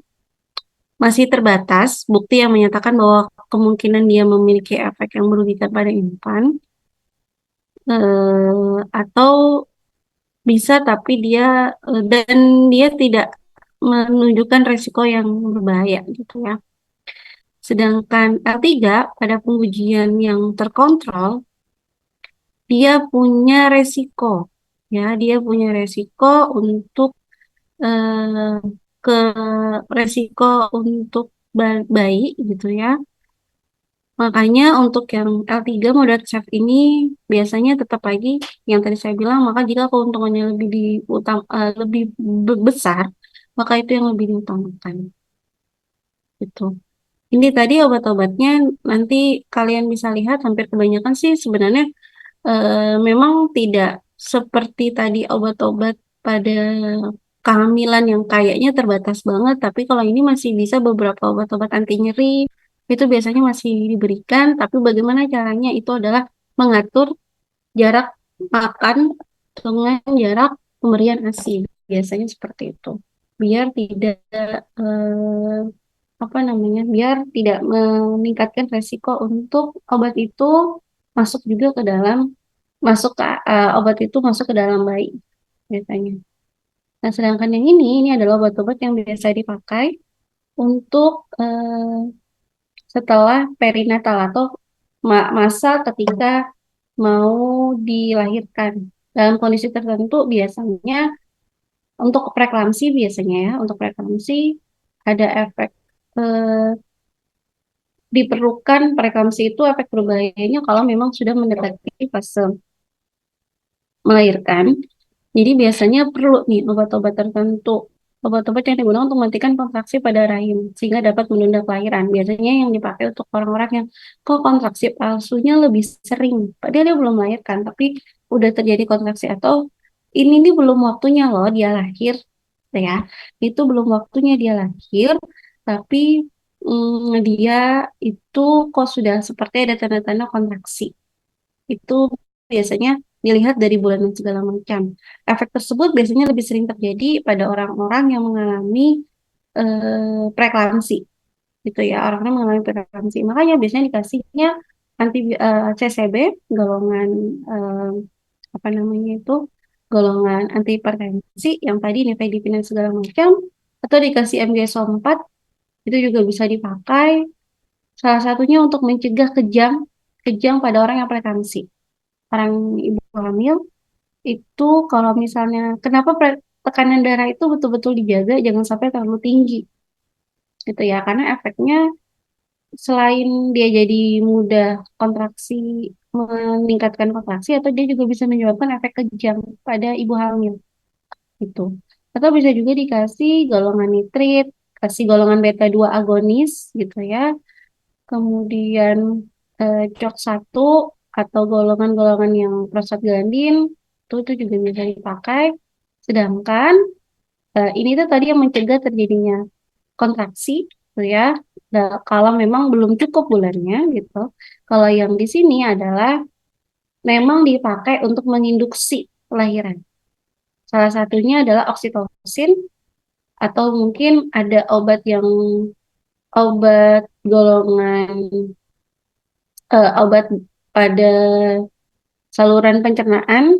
masih terbatas, bukti yang menyatakan bahwa kemungkinan dia memiliki efek yang merugikan pada infan atau bisa tapi dan dia tidak menunjukkan resiko yang berbahaya gitu ya. Sedangkan L3 pada pengujian yang terkontrol dia punya resiko ya dia punya resiko untuk eh, ke resiko untuk bayi gitu ya. Makanya untuk yang L3 moderate safe ini biasanya tetap lagi yang tadi saya bilang maka jika keuntungannya lebih besar maka itu yang lebih diutamakan gitu. Ini tadi obat-obatnya nanti kalian bisa lihat hampir kebanyakan sih sebenarnya memang tidak seperti tadi obat-obat pada kehamilan yang kayaknya terbatas banget, tapi kalau ini masih bisa beberapa obat-obat anti nyeri itu biasanya masih diberikan, tapi bagaimana caranya itu adalah mengatur jarak makan dengan jarak pemberian ASI. Biasanya seperti itu. Biar tidak apa namanya, biar tidak meningkatkan resiko untuk obat itu masuk juga ke dalam masuk ke obat itu masuk ke dalam bayi biasanya. Nah, sedangkan yang ini adalah obat-obat yang biasa dipakai untuk setelah perinatal atau masa ketika mau dilahirkan. Dalam kondisi tertentu biasanya untuk preeklamsi biasanya ya, untuk preeklamsi ada efek eh, diperlukan preeklamsi itu efek berbahayanya kalau memang sudah mendekati fase melahirkan. Jadi biasanya perlu nih obat-obat tertentu, obat-obat yang digunakan untuk menghentikan kontraksi pada rahim sehingga dapat menunda kelahiran. Biasanya yang dipakai untuk orang-orang yang kok kontraksi palsunya lebih sering, padahal dia belum melahirkan tapi udah terjadi kontraksi atau ini nih belum waktunya loh dia lahir, ya. Itu belum waktunya dia lahir, tapi dia itu kok sudah seperti ada tanda-tanda kontraksi. Itu biasanya dilihat dari bulan dan segala macam. Efek tersebut biasanya lebih sering terjadi pada orang-orang yang mengalami preeklamsi, gitu ya. Orang-orang mengalami preeklamsi. Makanya biasanya dikasihnya CCB, golongan eh, apa namanya itu, golongan antihipertensi yang tadi nifedipin dan segala macam, atau dikasih MGSO 4 itu juga bisa dipakai. Salah satunya untuk mencegah kejang, kejang pada orang yang preeklamsi. Orang ibu hamil itu kalau misalnya kenapa tekanan darah itu betul-betul dijaga jangan sampai terlalu tinggi gitu ya, karena efeknya selain dia jadi mudah kontraksi, meningkatkan kontraksi, atau dia juga bisa menyebabkan efek kejang pada ibu hamil itu. Atau bisa juga dikasih golongan nitrit, kasih golongan beta 2 agonis gitu ya, kemudian COX-1 atau golongan-golongan yang prostaglandin itu juga bisa dipakai. Sedangkan ini tuh tadi yang mencegah terjadinya kontraksi, gitu ya. Nah, kalau memang belum cukup bulannya gitu. Kalau yang di sini adalah memang dipakai untuk menginduksi kelahiran. Salah satunya adalah oksitosin atau mungkin ada obat golongan obat pada saluran pencernaan,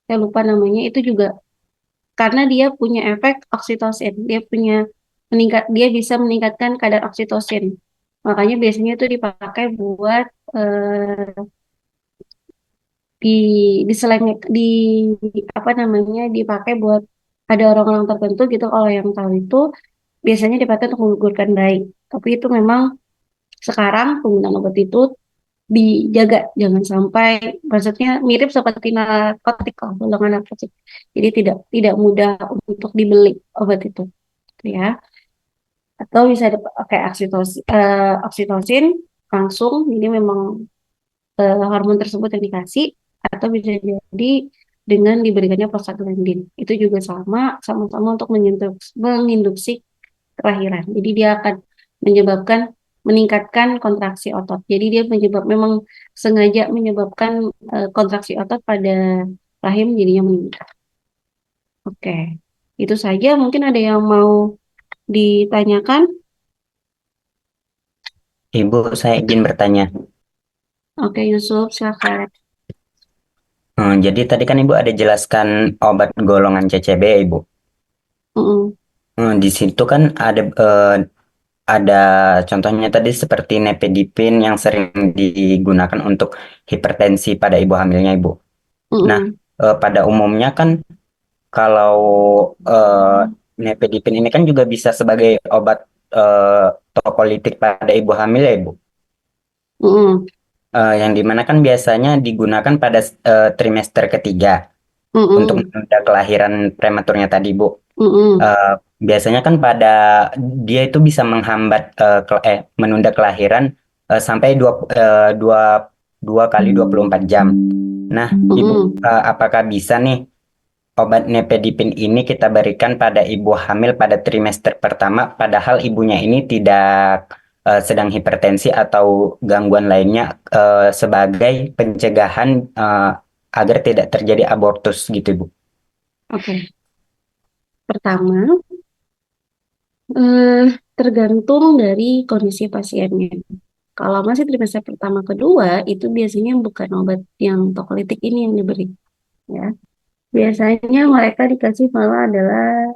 saya lupa namanya, itu juga karena dia punya efek oksitosin, dia bisa meningkatkan kadar oksitosin. Makanya biasanya itu dipakai buat di di apa namanya, dipakai buat ada orang-orang tertentu gitu, kalau yang tahu itu biasanya dipakai untuk menggugurkan bayi. Tapi itu memang sekarang penggunaan obat itu dijaga jangan sampai, maksudnya mirip seperti narkotik lah, golongan narkotik. Jadi tidak tidak mudah untuk dibeli obat itu, gitu ya. Atau bisa pakai oksitosin langsung, ini memang hormon tersebut yang dikasih, atau bisa jadi dengan diberikannya prostaglandin. Itu juga sama-sama untuk menginduksi kelahiran. Jadi dia akan menyebabkan meningkatkan kontraksi otot. Jadi dia memang sengaja menyebabkan kontraksi otot pada rahim jadinya meningkat. Oke, itu saja. Mungkin ada yang mau ditanyakan? Ibu, saya izin bertanya. Oke, Yusuf, silakan. Jadi tadi kan Ibu ada jelaskan obat golongan CCB ya, Ibu. Mm-mm. Di situ kan ada contohnya tadi seperti nifedipin yang sering digunakan untuk hipertensi pada ibu hamilnya, Ibu. Nah, Mm-mm. pada umumnya kan kalau nifedipin ini kan juga bisa sebagai obat tokolitik pada ibu hamil ya, Ibu. Mm-mm. Yang dimana kan biasanya digunakan pada trimester ketiga untuk Mm-mm. menunda kelahiran prematurnya tadi, Bu. Mm-mm. Biasanya kan dia itu bisa menghambat menunda kelahiran sampai dua, dua kali 24 jam. Nah, Ibu, Mm-mm. apakah bisa nih obat nifedipin ini kita berikan pada ibu hamil pada trimester pertama, padahal ibunya ini tidak sedang hipertensi atau gangguan lainnya sebagai pencegahan agar tidak terjadi abortus gitu, Bu? Oke. Pertama, eh, tergantung dari kondisi pasiennya. Kalau masih trimester pertama kedua, itu biasanya bukan obat yang tokolitik ini yang diberi, ya. Biasanya mereka dikasih malah adalah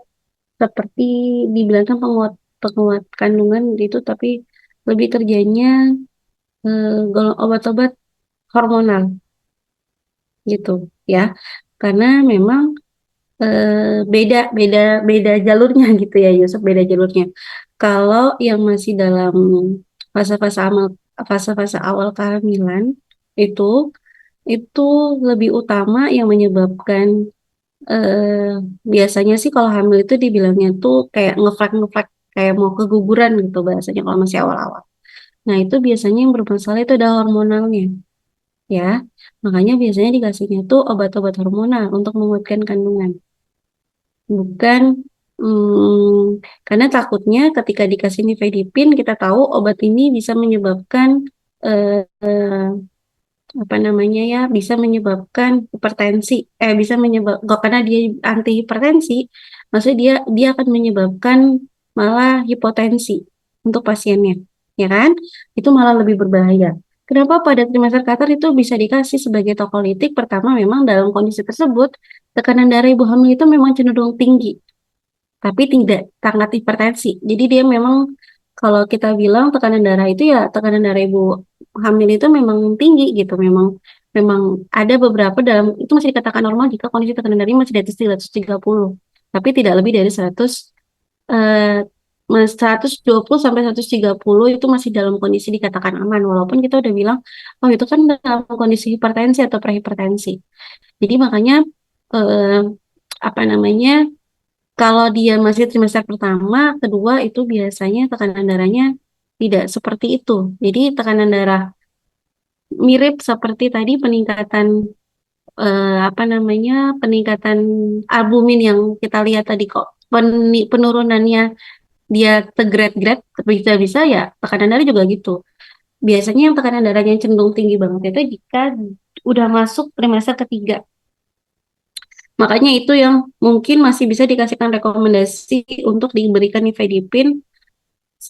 seperti dibilangkan penguat penguat kandungan itu, tapi lebih kerjanya obat-obat hormonal gitu, ya. Karena memang beda beda beda jalurnya gitu ya Yusuf, beda jalurnya. Kalau yang masih dalam fase-fase amal fase-fase awal kehamilan itu itu lebih utama yang menyebabkan biasanya sih kalau hamil itu dibilangnya tuh kayak ngeflek kayak mau keguguran gitu bahasanya kalau masih awal-awal. Nah itu biasanya yang bermasalah itu ada hormonalnya, ya. Makanya biasanya dikasihnya tuh obat-obat hormonal untuk menguatkan kandungan. Bukan, karena takutnya ketika dikasih nifedipin, kita tahu obat ini bisa menyebabkan apa namanya ya, bisa menyebabkan hipertensi, bisa menyebab, karena dia anti hipertensi, maksudnya dia akan menyebabkan malah hipotensi untuk pasiennya, ya kan? Itu malah lebih berbahaya. Kenapa pada trimester Qatar itu bisa dikasih sebagai tokolitik? Pertama, memang dalam kondisi tersebut tekanan darah ibu hamil itu memang cenderung tinggi, tapi tidak sangat hipertensi. Jadi dia memang kalau kita bilang tekanan darah itu ya tekanan darah ibu hamil itu memang tinggi gitu. Memang memang ada beberapa dalam itu masih dikatakan normal jika kondisi tekanan darahnya masih di atas 130, tapi tidak lebih dari 100 eh 120 sampai 130 itu masih dalam kondisi dikatakan aman, walaupun kita udah bilang oh itu kan dalam kondisi hipertensi atau prehipertensi. Jadi makanya eh, apa namanya, kalau dia masih trimester pertama, kedua itu biasanya tekanan darahnya tidak seperti itu. Jadi tekanan darah mirip seperti tadi peningkatan apa namanya, peningkatan albumin yang kita lihat tadi kok. Penurunannya dia tergrade-grade bisa-bisa ya tekanan darah juga gitu. Biasanya yang tekanan darahnya cenderung tinggi banget itu jika udah masuk trimester ketiga. Makanya itu yang mungkin masih bisa dikasihkan rekomendasi untuk diberikan nifedipin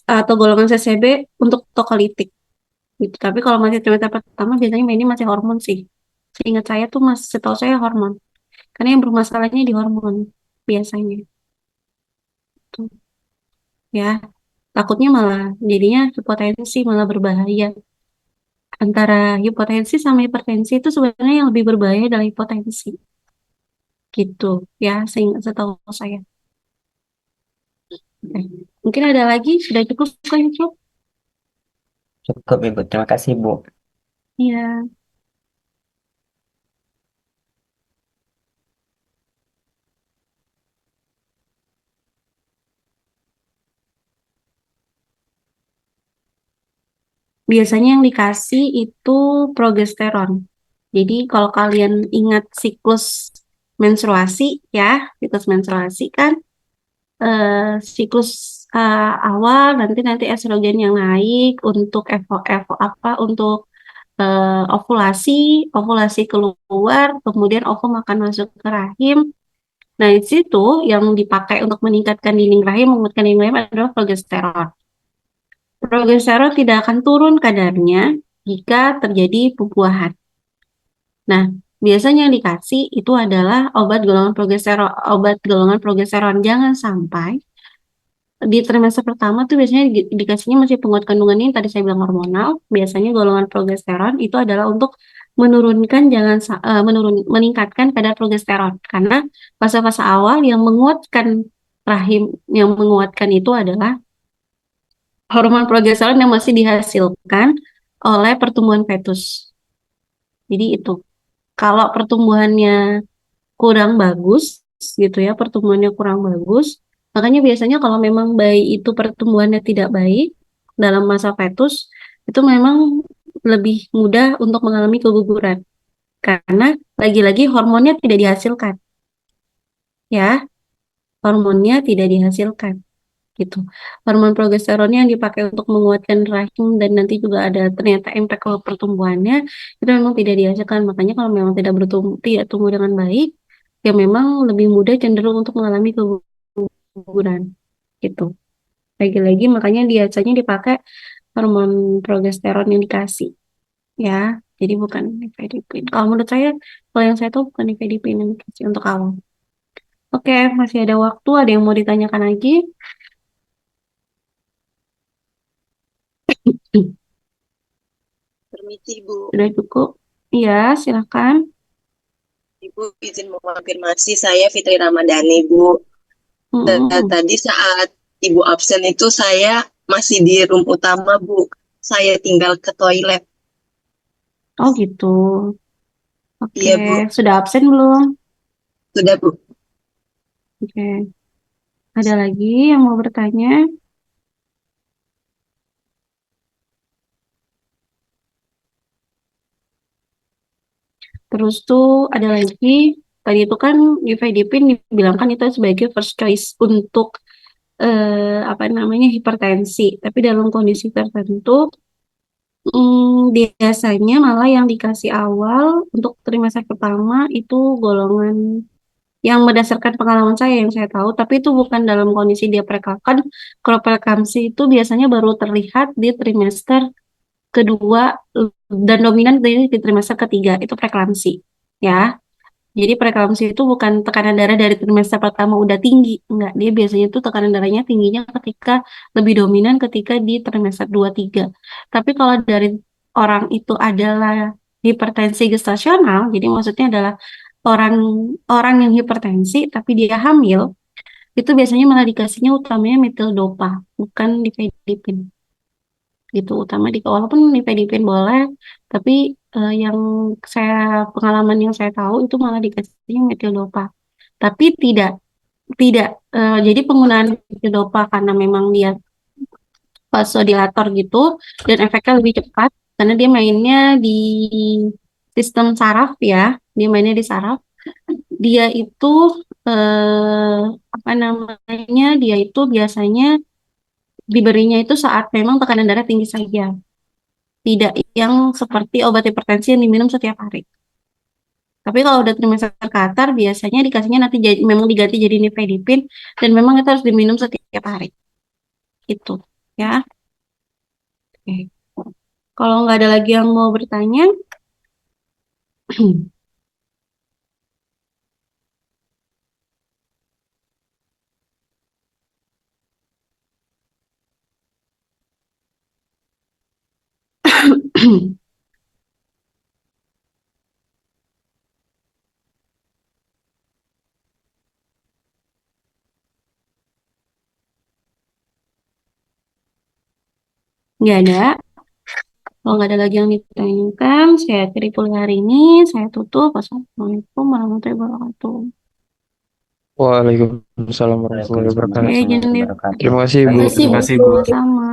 atau golongan CCB untuk tokolitik gitu. Tapi kalau masih trimester pertama biasanya mainnya masih hormon sih. Seingat saya tuh setahu saya hormon. Karena yang bermasalahnya di hormon biasanya. Tuh, ya. Takutnya malah jadinya hipotensi malah berbahaya. Antara hipotensi sama hipertensi itu sebenarnya yang lebih berbahaya adalah hipotensi. Gitu ya, seingat setahu saya. Oke. Mungkin ada lagi, sudah cukup kan Cuk? Cukup Ibu, terima kasih Bu. Iya. Biasanya yang dikasih itu progesteron. Jadi kalau kalian ingat siklus menstruasi ya, siklus menstruasi kan siklus awal nanti nanti estrogen yang naik untuk apa untuk ovulasi, ovulasi keluar, kemudian ovum akan masuk ke rahim. Nah, di situ yang dipakai untuk meningkatkan dinding rahim, menguatkan dinding rahim adalah progesteron. Progesteron tidak akan turun kadarnya jika terjadi pembuahan. Nah, biasanya yang dikasih itu adalah obat golongan progesteron. Jangan sampai di trimester pertama tuh biasanya dikasihnya masih penguat kandungan ini tadi saya bilang hormonal. Biasanya golongan progesteron itu adalah untuk menurunkan meningkatkan kadar progesteron karena fase-fase awal yang menguatkan rahim, yang menguatkan itu adalah hormon progesteron yang masih dihasilkan oleh pertumbuhan fetus. Jadi itu, kalau pertumbuhannya kurang bagus, gitu ya, pertumbuhannya kurang bagus, makanya biasanya kalau memang bayi itu pertumbuhannya tidak baik dalam masa fetus, itu memang lebih mudah untuk mengalami keguguran. Karena lagi-lagi hormonnya tidak dihasilkan, ya, hormonnya tidak dihasilkan. Gitu. Hormon progesteronnya yang dipakai untuk menguatkan rahim dan nanti juga ada ternyata impact ke pertumbuhannya itu memang tidak dihasilkan. Makanya kalau memang tidak tumbuh dengan baik, ya memang lebih mudah cenderung untuk mengalami keguguran. Gitu. Lagi-lagi makanya biasanya dipakai hormon progesteron yang dikasih ya. Jadi bukan nifedipin. Kalau menurut saya, kalau yang saya tahu bukan nifedipin yang dikasih untuk awal. Oke, masih ada waktu. Ada yang mau ditanyakan lagi? Permisi, Bu. Sudah cukup? Iya, silakan. Ibu izin mengonfirmasi saya Fitri Ramadhani, Bu. Mm-mm. Tadi saat Ibu absen itu saya masih di room utama, Bu. Saya tinggal ke toilet. Oh gitu. Oke, Iya, Bu. sudah absen belum? Sudah, Bu. Oke, ada lagi yang mau bertanya? Terus tuh ada lagi, tadi itu kan nifedipin dibilangkan itu sebagai first choice untuk apa namanya hipertensi. Tapi dalam kondisi tertentu, biasanya malah yang dikasih awal untuk trimester pertama itu golongan yang berdasarkan pengalaman saya yang saya tahu, tapi itu bukan dalam kondisi dia prekalkan. Kalau preeklampsi itu biasanya baru terlihat di trimester kedua dan dominan di trimester ketiga itu preeklampsi ya. Jadi preeklampsi itu bukan tekanan darah dari trimester pertama udah tinggi, enggak. Dia biasanya tuh tekanan darahnya tingginya ketika lebih dominan ketika di trimester 2 3. Tapi kalau dari orang itu adalah hipertensi gestasional, jadi maksudnya adalah orang orang yang hipertensi tapi dia hamil, itu biasanya malah dikasihnya utamanya metildopa, bukan difedipin gitu utama di walaupun nifedipin boleh tapi yang saya pengalaman yang saya tahu itu malah dikasihnya metildopa tapi tidak tidak jadi penggunaan metildopa karena memang dia vasodilator gitu dan efeknya lebih cepat karena dia mainnya di sistem saraf ya dia mainnya di saraf dia itu eh, apa namanya dia itu biasanya diberinya itu saat memang tekanan darah tinggi saja tidak yang seperti obat hipertensi yang diminum setiap hari. Tapi kalau udah trimester ke atas, biasanya dikasihnya nanti memang diganti jadi nifedipin dan memang itu harus diminum setiap hari. Itu ya. Oke. Kalau nggak ada lagi yang mau bertanya, nggak ada. Kalau nggak ada lagi yang ditanyakan, saya akhiri kuliah hari ini. Saya tutup. Wassalamualaikum warahmatullahi wabarakatuh. Waalaikumsalam warahmatullahi Oke, wabarakatuh. Waalaikumsalam jangan warahmatullahi di... wabarakatuh. Terima kasih, Bu. Terima kasih, Bu. Terima kasih, Bu. Sama-sama.